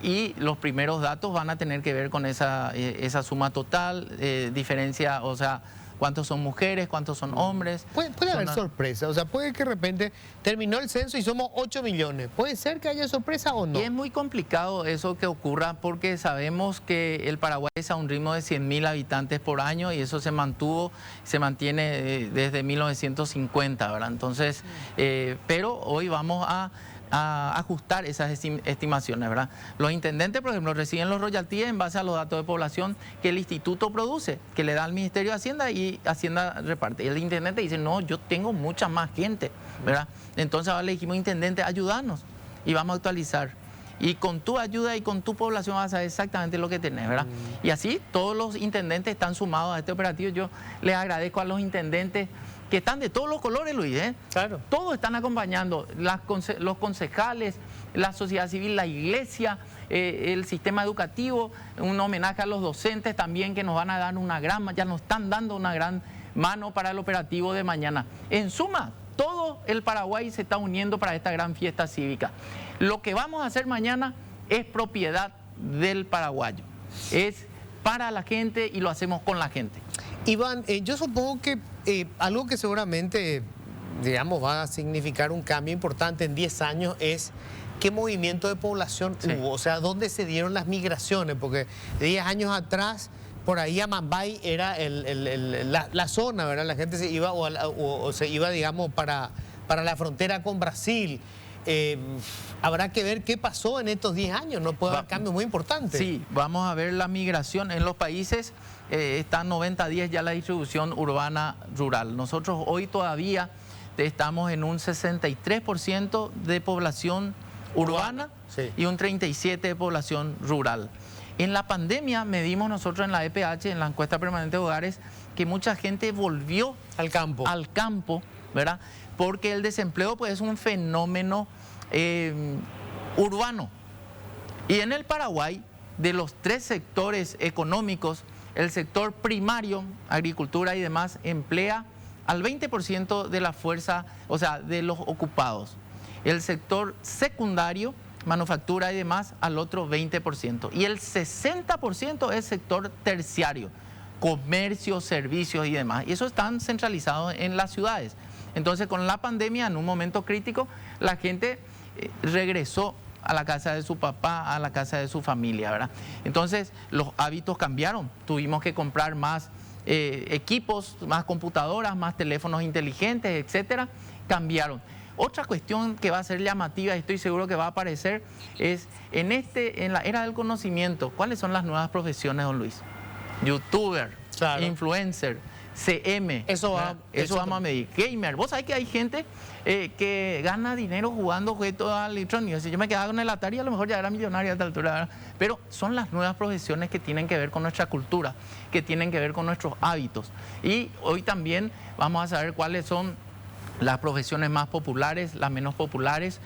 Y los primeros datos van a tener que ver con esa suma total, diferencia, o sea, cuántos son mujeres, cuántos son hombres. Puede haber sorpresa, o sea, puede que de repente terminó el censo y somos 8 millones. ¿Puede ser que haya sorpresa o no? Y es muy complicado eso que ocurra porque sabemos que el Paraguay es a un ritmo de 100.000 habitantes por año y eso se mantiene desde 1950, ¿verdad? Entonces, pero hoy vamos a ajustar esas estimaciones, ¿verdad? Los intendentes, por ejemplo, reciben los royalties en base a los datos de población que el instituto produce, que le da al Ministerio de Hacienda y Hacienda reparte. Y el intendente dice, no, yo tengo mucha más gente, ¿verdad? Entonces ahora le dijimos, intendente, ayúdanos y vamos a actualizar. Y con tu ayuda y con tu población vas a saber exactamente lo que tenés, ¿verdad? Y así todos los intendentes están sumados a este operativo. Yo les agradezco a los intendentes que están de todos los colores, Luis, ¿eh? Claro. Todos están acompañando, los concejales, la sociedad civil, la iglesia, el sistema educativo, un homenaje a los docentes también que nos van a dar ya nos están dando una gran mano para el operativo de mañana. En suma, todo el Paraguay se está uniendo para esta gran fiesta cívica. Lo que vamos a hacer mañana es propiedad del paraguayo, es para la gente y lo hacemos con la gente. Iván, yo supongo que algo que seguramente, digamos, va a significar un cambio importante en 10 años es qué movimiento de población hubo, o sea, dónde se dieron las migraciones, porque 10 años atrás, por ahí Amambay era la zona, ¿verdad? La gente se iba o se iba, digamos, para la frontera con Brasil. Habrá que ver qué pasó en estos 10 años, no puede haber cambios muy importantes. Sí, vamos a ver la migración en los países. Está 90-10 ya la distribución urbana-rural. Nosotros hoy todavía estamos en un 63% de población urbana sí, y un 37% de población rural. En la pandemia medimos nosotros en la EPH, en la encuesta permanente de hogares, que mucha gente volvió al campo, ¿verdad? Porque el desempleo pues, es un fenómeno urbano. Y en el Paraguay, de los 3 sectores económicos, el sector primario, agricultura y demás, emplea al 20% de la fuerza, o sea, de los ocupados. El sector secundario, manufactura y demás, al otro 20%. Y el 60% es sector terciario, comercio, servicios y demás. Y eso están centralizados en las ciudades. Entonces, con la pandemia, en un momento crítico, la gente regresó a la casa de su papá, a la casa de su familia, ¿verdad? Entonces, los hábitos cambiaron. Tuvimos que comprar más equipos, más computadoras, más teléfonos inteligentes, etcétera. Cambiaron. Otra cuestión que va a ser llamativa, y estoy seguro que va a aparecer, es en la era del conocimiento, ¿cuáles son las nuevas profesiones, don Luis? Youtuber, claro, influencer, CM, eso vamos a medir. Gamer, vos sabés que hay gente que gana dinero jugando juegos electrónicos. Si yo me quedaba con el Atari, a lo mejor ya era millonario a esta altura, ¿verdad? Pero son las nuevas profesiones que tienen que ver con nuestra cultura, que tienen que ver con nuestros hábitos. Y hoy también vamos a saber cuáles son las profesiones más populares, las menos populares,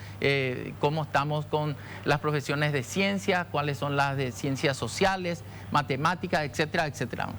cómo estamos con las profesiones de ciencia, cuáles son las de ciencias sociales, matemáticas, etcétera, etcétera.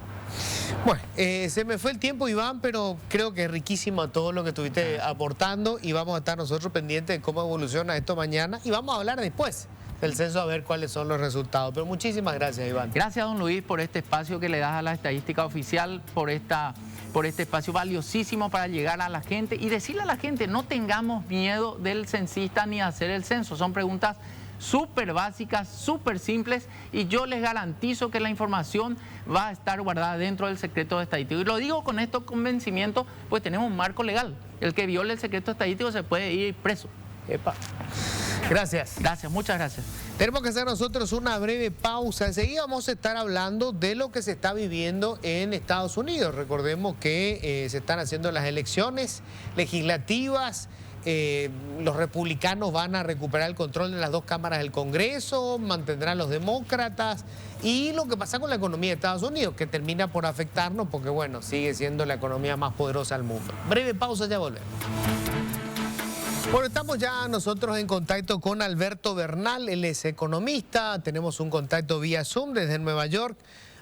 Bueno, se me fue el tiempo, Iván, pero creo que es riquísimo todo lo que estuviste aportando y vamos a estar nosotros pendientes de cómo evoluciona esto mañana y vamos a hablar después del censo a ver cuáles son los resultados. Pero muchísimas gracias, Iván. Gracias, don Luis, por este espacio que le das a la estadística oficial, por este espacio valiosísimo para llegar a la gente y decirle a la gente, no tengamos miedo del censista ni hacer el censo. Son preguntas súper básicas, súper simples y yo les garantizo que la información va a estar guardada dentro del secreto estadístico. Y lo digo con estos convencimientos, pues tenemos un marco legal. El que viole el secreto estadístico se puede ir preso. Epa. Gracias. Gracias, muchas gracias. Tenemos que hacer nosotros una breve pausa. Enseguida vamos a estar hablando de lo que se está viviendo en Estados Unidos. Recordemos que se están haciendo las elecciones legislativas. Los republicanos van a recuperar el control de las dos cámaras del Congreso, mantendrán los demócratas y lo que pasa con la economía de Estados Unidos, que termina por afectarnos porque, bueno, sigue siendo la economía más poderosa del mundo. Breve pausa, ya volvemos. Bueno, estamos ya nosotros en contacto con Alberto Bernal, él es economista, tenemos un contacto vía Zoom desde Nueva York.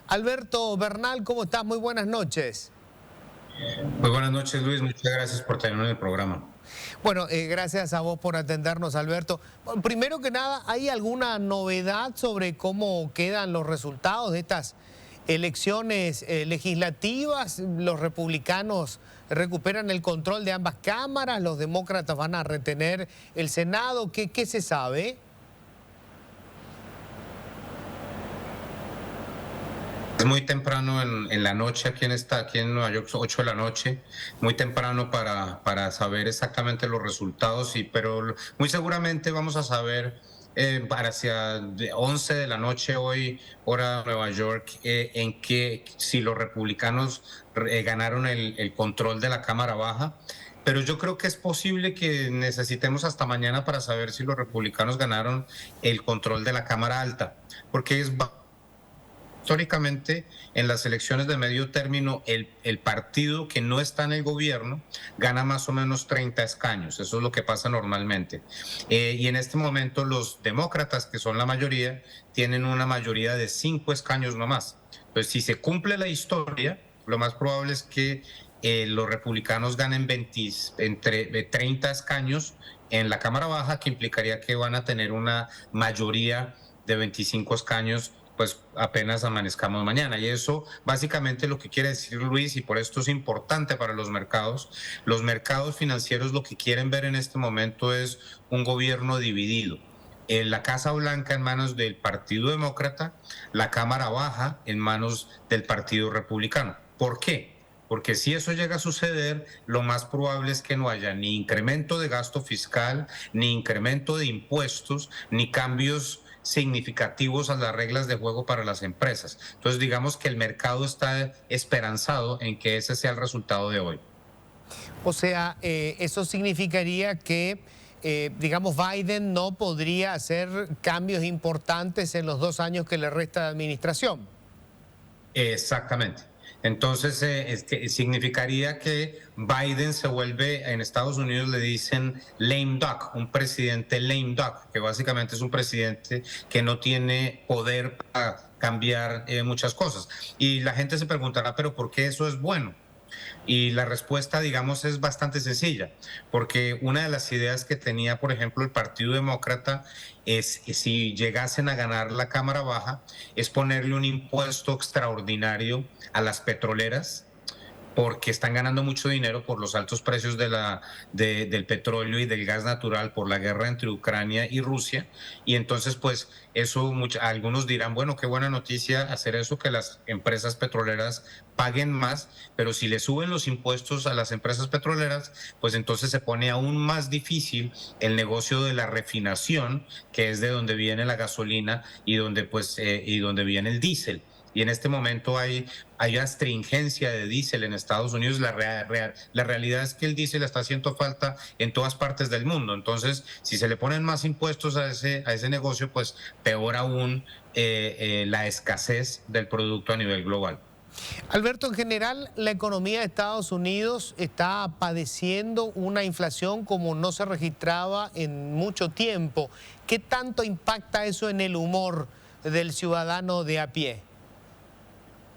Alberto Bernal, ¿cómo estás? Muy buenas noches. Muy buenas noches, Luis, muchas gracias por tenerme en el programa. Bueno, gracias a vos por atendernos, Alberto. Bueno, primero que nada, ¿hay alguna novedad sobre cómo quedan los resultados de estas elecciones legislativas? Los republicanos recuperan el control de ambas cámaras, los demócratas van a retener el Senado. ¿Qué se sabe? Es muy temprano en la noche, aquí en Nueva York, 8 de la noche, muy temprano para saber exactamente los resultados, pero muy seguramente vamos a saber para hacia 11 de la noche hoy, hora de Nueva York, si los republicanos ganaron el control de la Cámara Baja. Pero yo creo que es posible que necesitemos hasta mañana para saber si los republicanos ganaron el control de la Cámara Alta, porque históricamente, en las elecciones de medio término, el partido que no está en el gobierno gana más o menos 30 escaños. Eso es lo que pasa normalmente. Y en este momento los demócratas, que son la mayoría, tienen una mayoría de 5 escaños nomás. Entonces, si se cumple la historia, lo más probable es que los republicanos ganen entre 30 escaños en la Cámara Baja, que implicaría que van a tener una mayoría de 25 escaños pues apenas amanezcamos mañana. Y eso básicamente lo que quiere decir, Luis, y por esto es importante para los mercados financieros lo que quieren ver en este momento es un gobierno dividido. La Casa Blanca en manos del Partido Demócrata, la Cámara Baja en manos del Partido Republicano. ¿Por qué? Porque si eso llega a suceder, lo más probable es que no haya ni incremento de gasto fiscal, ni incremento de impuestos, ni cambios significativos a las reglas de juego para las empresas. Entonces, digamos que el mercado está esperanzado en que ese sea el resultado de hoy. O sea, eso significaría que, digamos, Biden no podría hacer cambios importantes en los 2 años que le resta de administración. Exactamente. Entonces, significaría que Biden se vuelve, en Estados Unidos le dicen lame duck, un presidente lame duck, que básicamente es un presidente que no tiene poder para cambiar muchas cosas. Y la gente se preguntará, ¿pero por qué eso es bueno? Y la respuesta, digamos, es bastante sencilla, porque una de las ideas que tenía, por ejemplo, el Partido Demócrata es, si llegasen a ganar la Cámara Baja, es ponerle un impuesto extraordinario a las petroleras porque están ganando mucho dinero por los altos precios del petróleo y del gas natural por la guerra entre Ucrania y Rusia. Y entonces, pues, eso algunos dirán, bueno, qué buena noticia hacer eso, que las empresas petroleras paguen más, pero si le suben los impuestos a las empresas petroleras, pues entonces se pone aún más difícil el negocio de la refinación, que es de donde viene la gasolina y donde, pues, y donde viene el diésel. Y en este momento hay astringencia de diésel en Estados Unidos. La realidad es que el diésel está haciendo falta en todas partes del mundo. Entonces, si se le ponen más impuestos a ese negocio, pues peor aún la escasez del producto a nivel global. Alberto, en general, la economía de Estados Unidos está padeciendo una inflación como no se registraba en mucho tiempo. ¿Qué tanto impacta eso en el humor del ciudadano de a pie?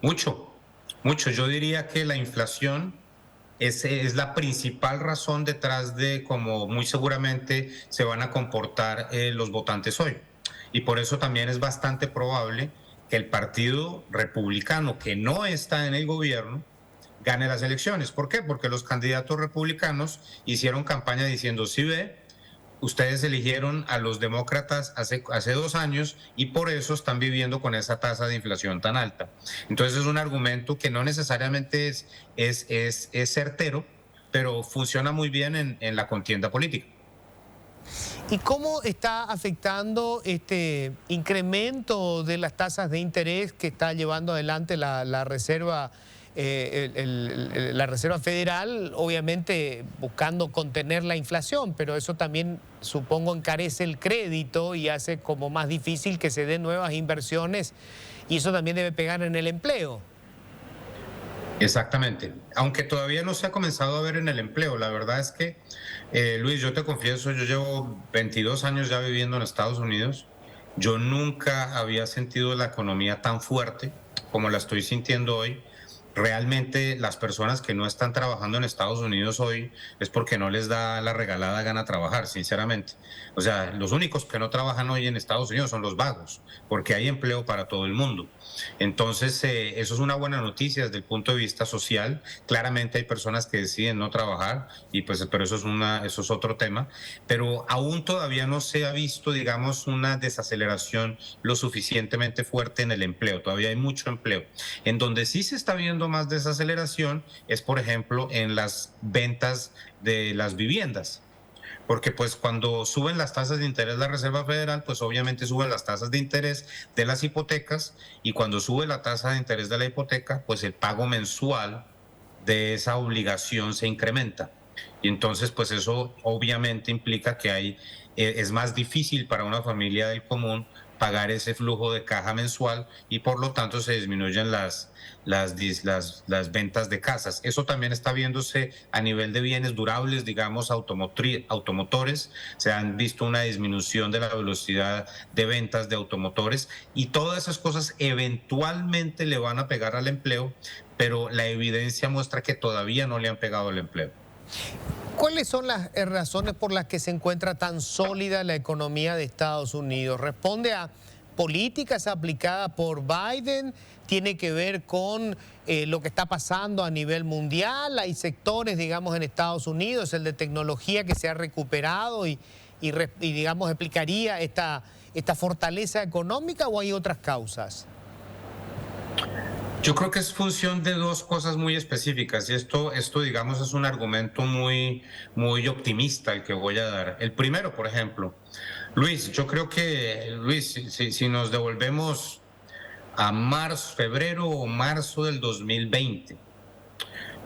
Mucho, mucho. Yo diría que la inflación es la principal razón detrás de cómo muy seguramente se van a comportar los votantes hoy. Y por eso también es bastante probable que el Partido Republicano, que no está en el gobierno, gane las elecciones. ¿Por qué? Porque los candidatos republicanos hicieron campaña diciendo, sí ve, ustedes eligieron a los demócratas hace 2 años y por eso están viviendo con esa tasa de inflación tan alta. Entonces es un argumento que no necesariamente es certero, pero funciona muy bien en la contienda política. ¿Y cómo está afectando este incremento de las tasas de interés que está llevando adelante la Reserva, la Reserva Federal, obviamente buscando contener la inflación, pero eso también supongo encarece el crédito y hace como más difícil que se den nuevas inversiones y eso también debe pegar en el empleo? Exactamente, aunque todavía no se ha comenzado a ver en el empleo. La verdad es que, Luis, yo te confieso, yo llevo 22 años ya viviendo en Estados Unidos. Yo nunca había sentido la economía tan fuerte como la estoy sintiendo hoy. Realmente las personas que no están trabajando en Estados Unidos hoy es porque no les da la regalada gana trabajar, sinceramente. O sea, los únicos que no trabajan hoy en Estados Unidos son los vagos, porque hay empleo para todo el mundo. Entonces, eso es una buena noticia desde el punto de vista social. Claramente hay personas que deciden no trabajar, y pues, pero eso es otro tema. Pero aún todavía no se ha visto, digamos, una desaceleración lo suficientemente fuerte en el empleo. Todavía hay mucho empleo. En donde sí se está viendo más desaceleración es, por ejemplo, en las ventas de las viviendas. Porque pues cuando suben las tasas de interés la Reserva Federal, pues obviamente suben las tasas de interés de las hipotecas, y cuando sube la tasa de interés de la hipoteca, pues el pago mensual de esa obligación se incrementa. Y entonces pues eso obviamente implica que es más difícil para una familia del común pagar ese flujo de caja mensual, y por lo tanto se disminuyen las ventas de casas. Eso también está viéndose a nivel de bienes durables, digamos, automotores. Se han visto una disminución de la velocidad de ventas de automotores, y todas esas cosas eventualmente le van a pegar al empleo, pero la evidencia muestra que todavía no le han pegado al empleo. ¿Cuáles son las razones por las que se encuentra tan sólida la economía de Estados Unidos? ¿Responde a políticas aplicadas por Biden? ¿Tiene que ver con lo que está pasando a nivel mundial? ¿Hay sectores, digamos, en Estados Unidos, el de tecnología, que se ha recuperado y digamos, explicaría esta fortaleza económica, o hay otras causas? Yo creo que es función de dos cosas muy específicas, y esto digamos, es un argumento muy optimista el que voy a dar. El primero, por ejemplo, Luis, yo creo que, Luis, si nos devolvemos a febrero o marzo del 2020,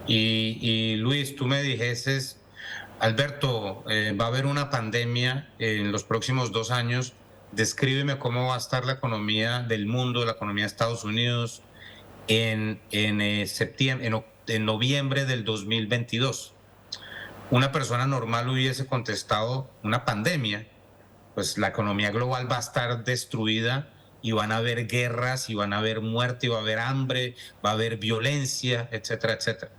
y Luis, tú me dijeses, Alberto, va a haber una pandemia en los próximos 2 años, descríbeme cómo va a estar la economía del mundo, la economía de Estados Unidos en noviembre del 2022. Una persona normal hubiese contestado, una pandemia, pues la economía global va a estar destruida y van a haber guerras y van a haber muerte y va a haber hambre, va a haber violencia, etcétera, etcétera.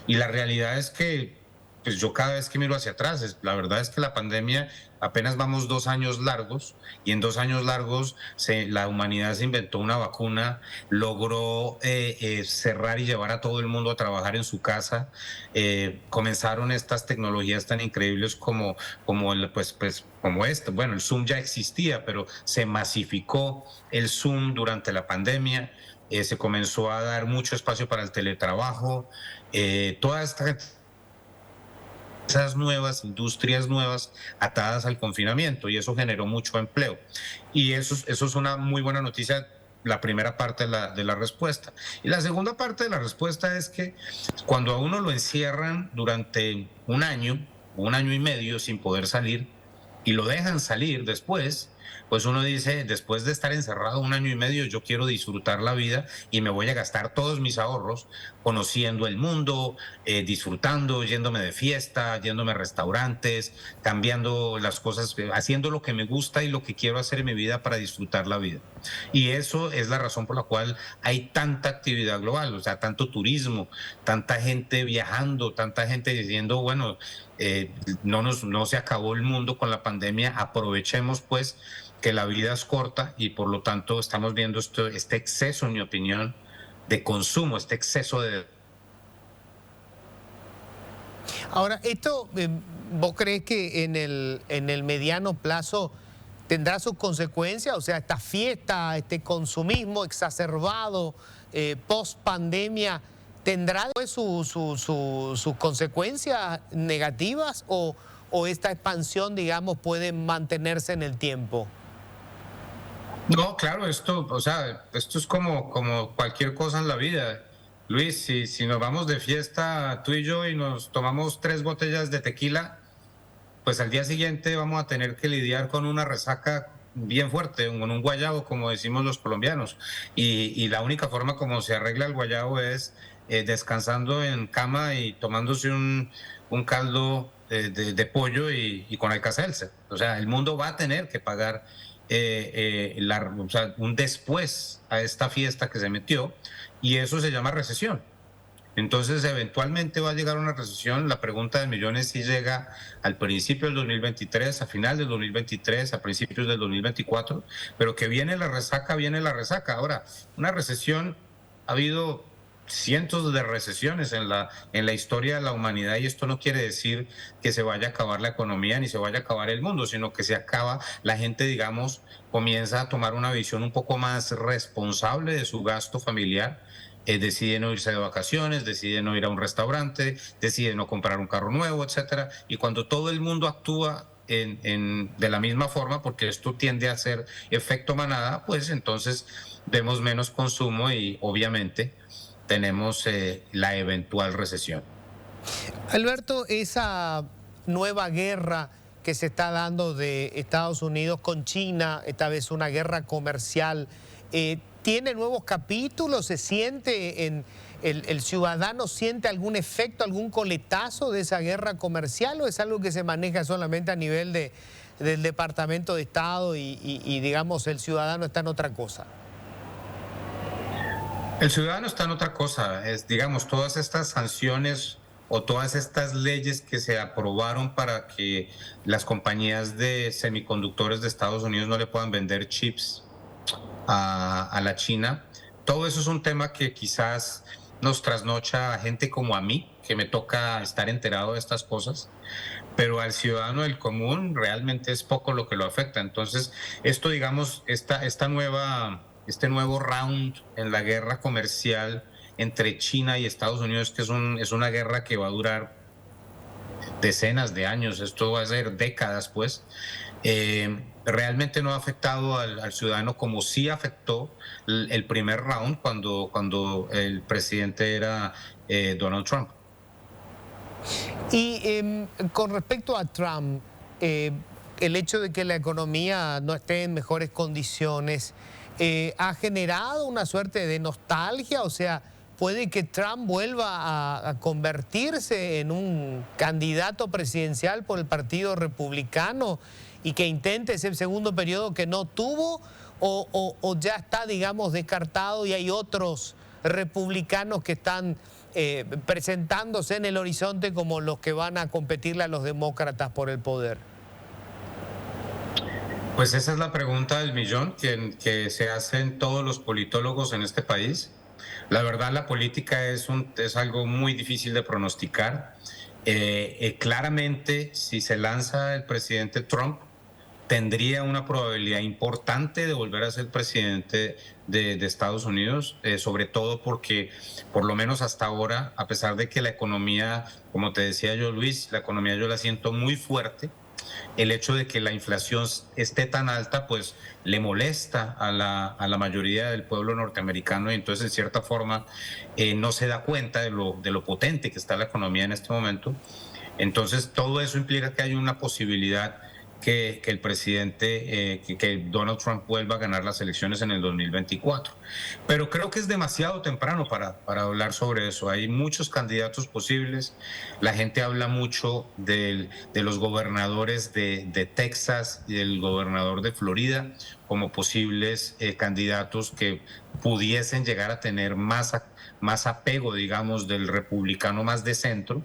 Y la realidad es que pues yo cada vez que miro hacia atrás, la verdad es que la pandemia apenas vamos 2 años largos y en 2 años largos la humanidad se inventó una vacuna, logró cerrar y llevar a todo el mundo a trabajar en su casa, comenzaron estas tecnologías tan increíbles como bueno, el Zoom ya existía, pero se masificó el Zoom durante la pandemia. Se comenzó a dar mucho espacio para el teletrabajo, toda esta esas nuevas industrias nuevas atadas al confinamiento y eso generó mucho empleo. Y eso es una muy buena noticia, la primera parte de la respuesta. Y la segunda parte de la respuesta es que cuando a uno lo encierran durante un año y medio sin poder salir y lo dejan salir después, pues uno dice, después de estar encerrado 1 año y medio, yo quiero disfrutar la vida y me voy a gastar todos mis ahorros conociendo el mundo, disfrutando, yéndome de fiesta, yéndome a restaurantes, cambiando las cosas, haciendo lo que me gusta y lo que quiero hacer en mi vida para disfrutar la vida. Y eso es la razón por la cual hay tanta actividad global, o sea, tanto turismo, tanta gente viajando, tanta gente diciendo, bueno, no se acabó el mundo con la pandemia, aprovechemos pues que la vida es corta y por lo tanto estamos viendo este exceso, en mi opinión, de consumo, este exceso de... Ahora, esto, ¿vos crees que en el mediano plazo tendrá sus consecuencias? O sea, esta fiesta, este consumismo exacerbado post pandemia, ¿tendrá pues, sus consecuencias negativas o esta expansión, digamos, puede mantenerse en el tiempo? No, claro, o sea, esto es como cualquier cosa en la vida. Luis, si nos vamos de fiesta tú y yo y nos tomamos 3 botellas de tequila, pues al día siguiente vamos a tener que lidiar con una resaca bien fuerte, con un guayabo, como decimos los colombianos. Y la única forma como se arregla el guayabo es descansando en cama y tomándose un caldo de pollo y con Alka-Seltzer. O sea, el mundo va a tener que pagar o sea, un después a esta fiesta que se metió y eso se llama recesión. Entonces, eventualmente va a llegar una recesión. La pregunta del millón es si llega al principio del 2023, a final del 2023, a principios del 2024, pero que viene la resaca, viene la resaca. Ahora, una recesión, ha habido cientos de recesiones en la historia de la humanidad y esto no quiere decir que se vaya a acabar la economía ni se vaya a acabar el mundo, sino que se acaba, la gente, digamos, comienza a tomar una visión un poco más responsable de su gasto familiar. Decide no irse de vacaciones, decide no ir a un restaurante, decide no comprar un carro nuevo, etcétera. Y cuando todo el mundo actúa de la misma forma, porque esto tiende a ser efecto manada, pues entonces vemos menos consumo y obviamente tenemos la eventual recesión. Alberto, esa nueva guerra que se está dando de Estados Unidos con China, esta vez una guerra comercial, ¿tiene nuevos capítulos? ¿Se siente el ciudadano siente algún efecto, algún coletazo de esa guerra comercial o es algo que se maneja solamente a nivel del Departamento de Estado y digamos el ciudadano está en otra cosa? El ciudadano está en otra cosa, digamos, todas estas sanciones o todas estas leyes que se aprobaron para que las compañías de semiconductores de Estados Unidos no le puedan vender chips a la China, todo eso es un tema que quizás nos trasnocha a gente como a mí, que me toca estar enterado de estas cosas, pero al ciudadano del común realmente es poco lo que lo afecta. Entonces, esto, digamos, este nuevo round en la guerra comercial entre China y Estados Unidos, que es una guerra que va a durar decenas de años, esto va a ser décadas, pues, realmente no ha afectado al ciudadano como sí afectó el primer round cuando el presidente era Donald Trump. Y con respecto a Trump, el hecho de que la economía no esté en mejores condiciones, ¿ha generado una suerte de nostalgia? O sea, ¿puede que Trump vuelva a convertirse en un candidato presidencial por el Partido Republicano y que intente ese segundo periodo que no tuvo? ¿O ya está, digamos, descartado y hay otros republicanos que están presentándose en el horizonte como los que van a competirle a los demócratas por el poder? Pues esa es la pregunta del millón que se hacen todos los politólogos en este país. La verdad, la política es algo muy difícil de pronosticar. Claramente, si se lanza el presidente Trump, tendría una probabilidad importante de volver a ser presidente de Estados Unidos, sobre todo porque, por lo menos hasta ahora, a pesar de que la economía, como te decía yo, Luis, la economía yo la siento muy fuerte. El hecho de que la inflación esté tan alta, pues le molesta a la mayoría del pueblo norteamericano, y entonces, en cierta forma, no se da cuenta de lo potente que está la economía en este momento. Entonces, todo eso implica que hay una posibilidad que el presidente, que Donald Trump vuelva a ganar las elecciones en el 2024. Pero creo que es demasiado temprano para hablar sobre eso. Hay muchos candidatos posibles. La gente habla mucho de los gobernadores de Texas y del gobernador de Florida como posibles candidatos que pudiesen llegar a tener más apego, digamos, del republicano más de centro,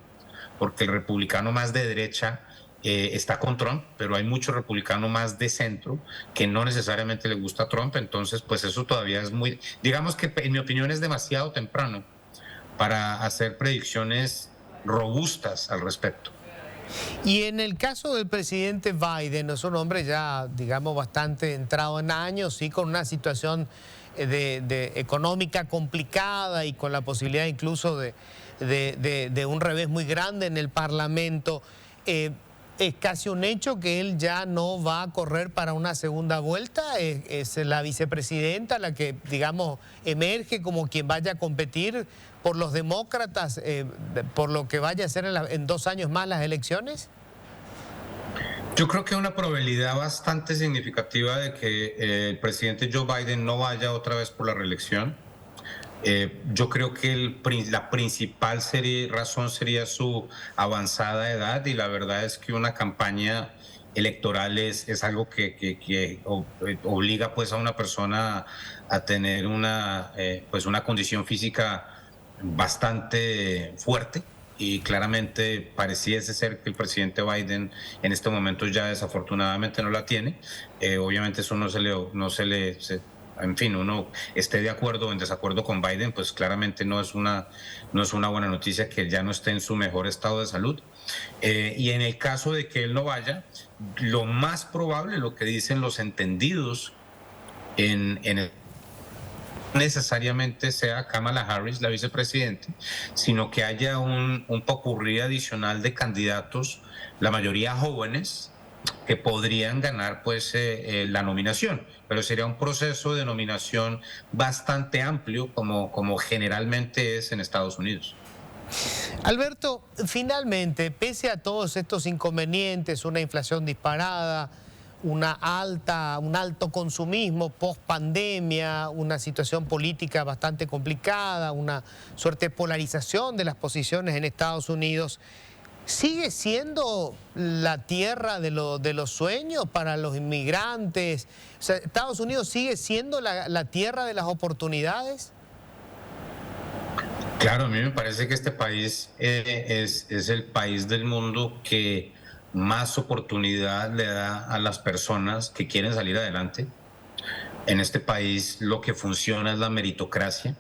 porque el republicano más de derecha está con Trump, pero hay mucho republicano más de centro que no necesariamente le gusta a Trump. Entonces, pues eso todavía es muy, digamos que en mi opinión es demasiado temprano para hacer predicciones robustas al respecto. Y en el caso del presidente Biden, es un hombre ya, digamos, bastante entrado en años, sí, con una situación de económica complicada y con la posibilidad incluso de un revés muy grande en el Parlamento. ¿Es casi un hecho que él ya no va a correr para una segunda vuelta? ¿Es la vicepresidenta la que, digamos, emerge como quien vaya a competir por los demócratas, por lo que vaya a ser en 2 años más las elecciones? Yo creo que hay una probabilidad bastante significativa de que el presidente Joe Biden no vaya otra vez por la reelección. Yo creo que la principal razón sería su avanzada edad, y la verdad es que una campaña electoral es algo que obliga pues a una persona a tener pues una condición física bastante fuerte, y claramente pareciese ser que el presidente Biden en este momento ya desafortunadamente no la tiene. Obviamente eso en fin, uno esté de acuerdo o en desacuerdo con Biden, pues claramente no es una buena noticia que ya no esté en su mejor estado de salud. Y en el caso de que él no vaya, lo más probable, lo que dicen los entendidos necesariamente sea Kamala Harris la vicepresidente, sino que haya un popurrí adicional de candidatos, la mayoría jóvenes, que podrían ganar pues la nominación, pero sería un proceso de nominación bastante amplio como generalmente es en Estados Unidos. Alberto, finalmente, pese a todos estos inconvenientes, una inflación disparada, un alto consumismo post pandemia, una situación política bastante complicada, una suerte de polarización de las posiciones en Estados Unidos, ¿sigue siendo la tierra de los sueños para los inmigrantes? O sea, ¿Estados Unidos sigue siendo la tierra de las oportunidades? Claro, a mí me parece que este país es el país del mundo que más oportunidad le da a las personas que quieren salir adelante. En este país lo que funciona es la meritocracia.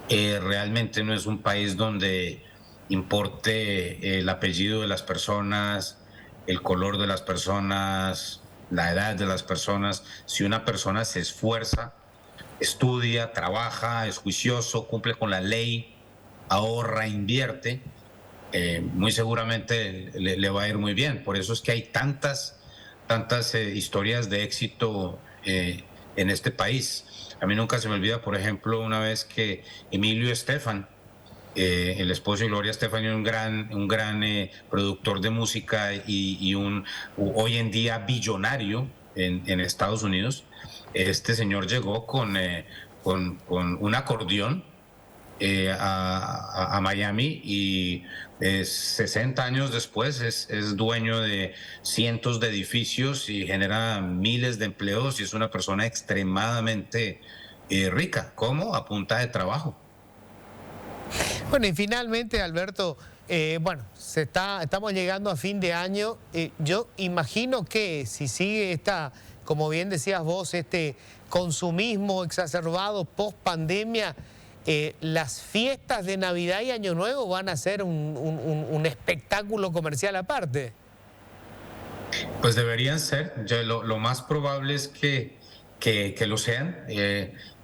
Realmente no es un país donde importe el apellido de las personas, el color de las personas, la edad de las personas. Si una persona se esfuerza, estudia, trabaja, es juicioso, cumple con la ley, ahorra, invierte, muy seguramente le va a ir muy bien. Por eso es que hay tantas historias de éxito en este país. A mí nunca se me olvida, por ejemplo, una vez que Emilio Estefan, el esposo de Gloria Estefan, un gran productor de música y hoy en día billonario en Estados Unidos, este señor llegó con un acordeón a Miami, y 60 años después es dueño de cientos de edificios y genera miles de empleos, y es una persona extremadamente rica. ¿Cómo? A punta de trabajo. Bueno, y finalmente, Alberto, bueno, estamos llegando a fin de año. Yo imagino que si sigue como bien decías vos, este consumismo exacerbado post pandemia, las fiestas de Navidad y Año Nuevo van a ser un espectáculo comercial aparte. Pues deberían ser. Lo más probable es que lo sean.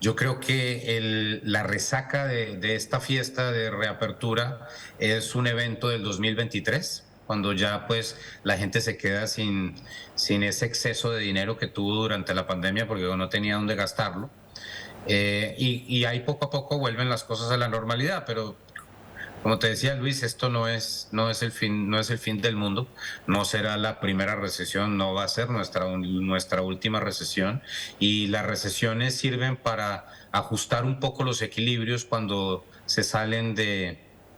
Yo creo que la resaca de esta fiesta de reapertura es un evento del 2023, cuando ya pues la gente se queda sin ese exceso de dinero que tuvo durante la pandemia porque no tenía dónde gastarlo. Y ahí poco a poco vuelven las cosas a la normalidad, pero como te decía Luis, esto no es el fin del mundo, no será la primera recesión, no va a ser nuestra última recesión, y las recesiones sirven para ajustar un poco los equilibrios cuando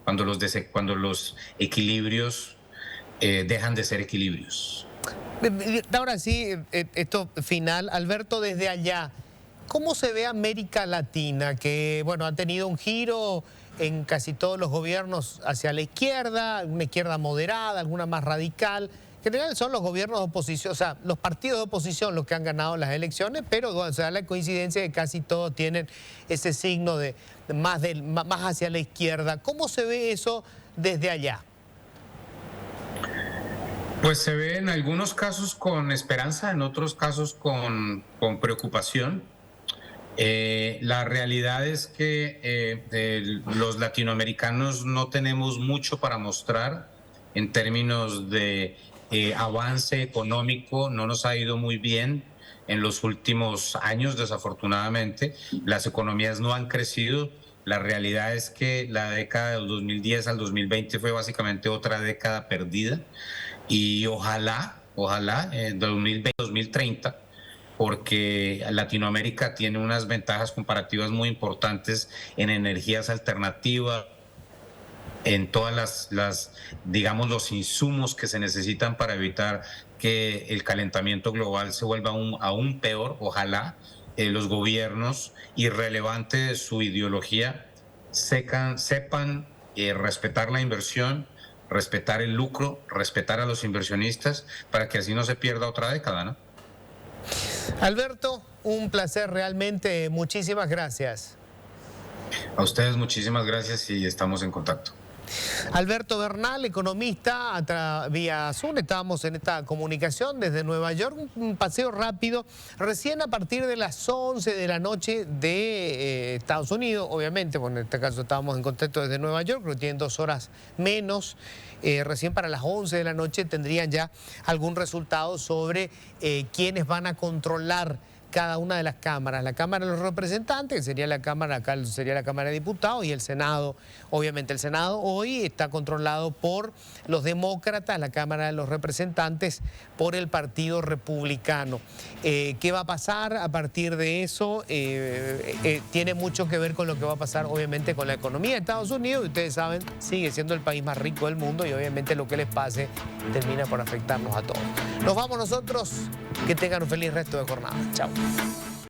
cuando los equilibrios dejan de ser equilibrios. Ahora sí, esto final, Alberto, desde allá, ¿cómo se ve América Latina? Que, bueno, ha tenido un giro en casi todos los gobiernos hacia la izquierda, una izquierda moderada, alguna más radical. En general son los gobiernos de oposición, o sea, los partidos de oposición los que han ganado las elecciones, pero o sea, la coincidencia de que casi todos tienen ese signo de más hacia la izquierda. ¿Cómo se ve eso desde allá? Pues se ve en algunos casos con esperanza, en otros casos con preocupación. La realidad es que los latinoamericanos no tenemos mucho para mostrar en términos de avance económico. No nos ha ido muy bien en los últimos años, desafortunadamente. Las economías no han crecido. La realidad es que la década del 2010 al 2020 fue básicamente otra década perdida, y ojalá en 2020-2030, porque Latinoamérica tiene unas ventajas comparativas muy importantes en energías alternativas, en todas digamos, los insumos que se necesitan para evitar que el calentamiento global se vuelva aún peor. Ojalá los gobiernos, irrelevante de su ideología, sepan respetar la inversión, respetar el lucro, respetar a los inversionistas, para que así no se pierda otra década, ¿no? Alberto, un placer realmente, muchísimas gracias. A ustedes muchísimas gracias y estamos en contacto. Alberto Bernal, economista, vía Zoom, estábamos en esta comunicación desde Nueva York, un paseo rápido, recién a partir de las 11 de la noche de Estados Unidos, obviamente, bueno, en este caso estábamos en contacto desde Nueva York, pero tienen 2 horas menos, recién para las 11 de la noche tendrían ya algún resultado sobre quiénes van a controlar cada una de las cámaras. La Cámara de los Representantes, que sería la Cámara, acá sería la Cámara de Diputados, y el Senado. Obviamente el Senado hoy está controlado por los demócratas, la Cámara de los Representantes por el Partido Republicano. ¿Qué va a pasar a partir de eso? Tiene mucho que ver con lo que va a pasar obviamente con la economía de Estados Unidos, y ustedes saben, sigue siendo el país más rico del mundo, y obviamente lo que les pase termina por afectarnos a todos. Nos vamos nosotros, que tengan un feliz resto de jornada. Chao.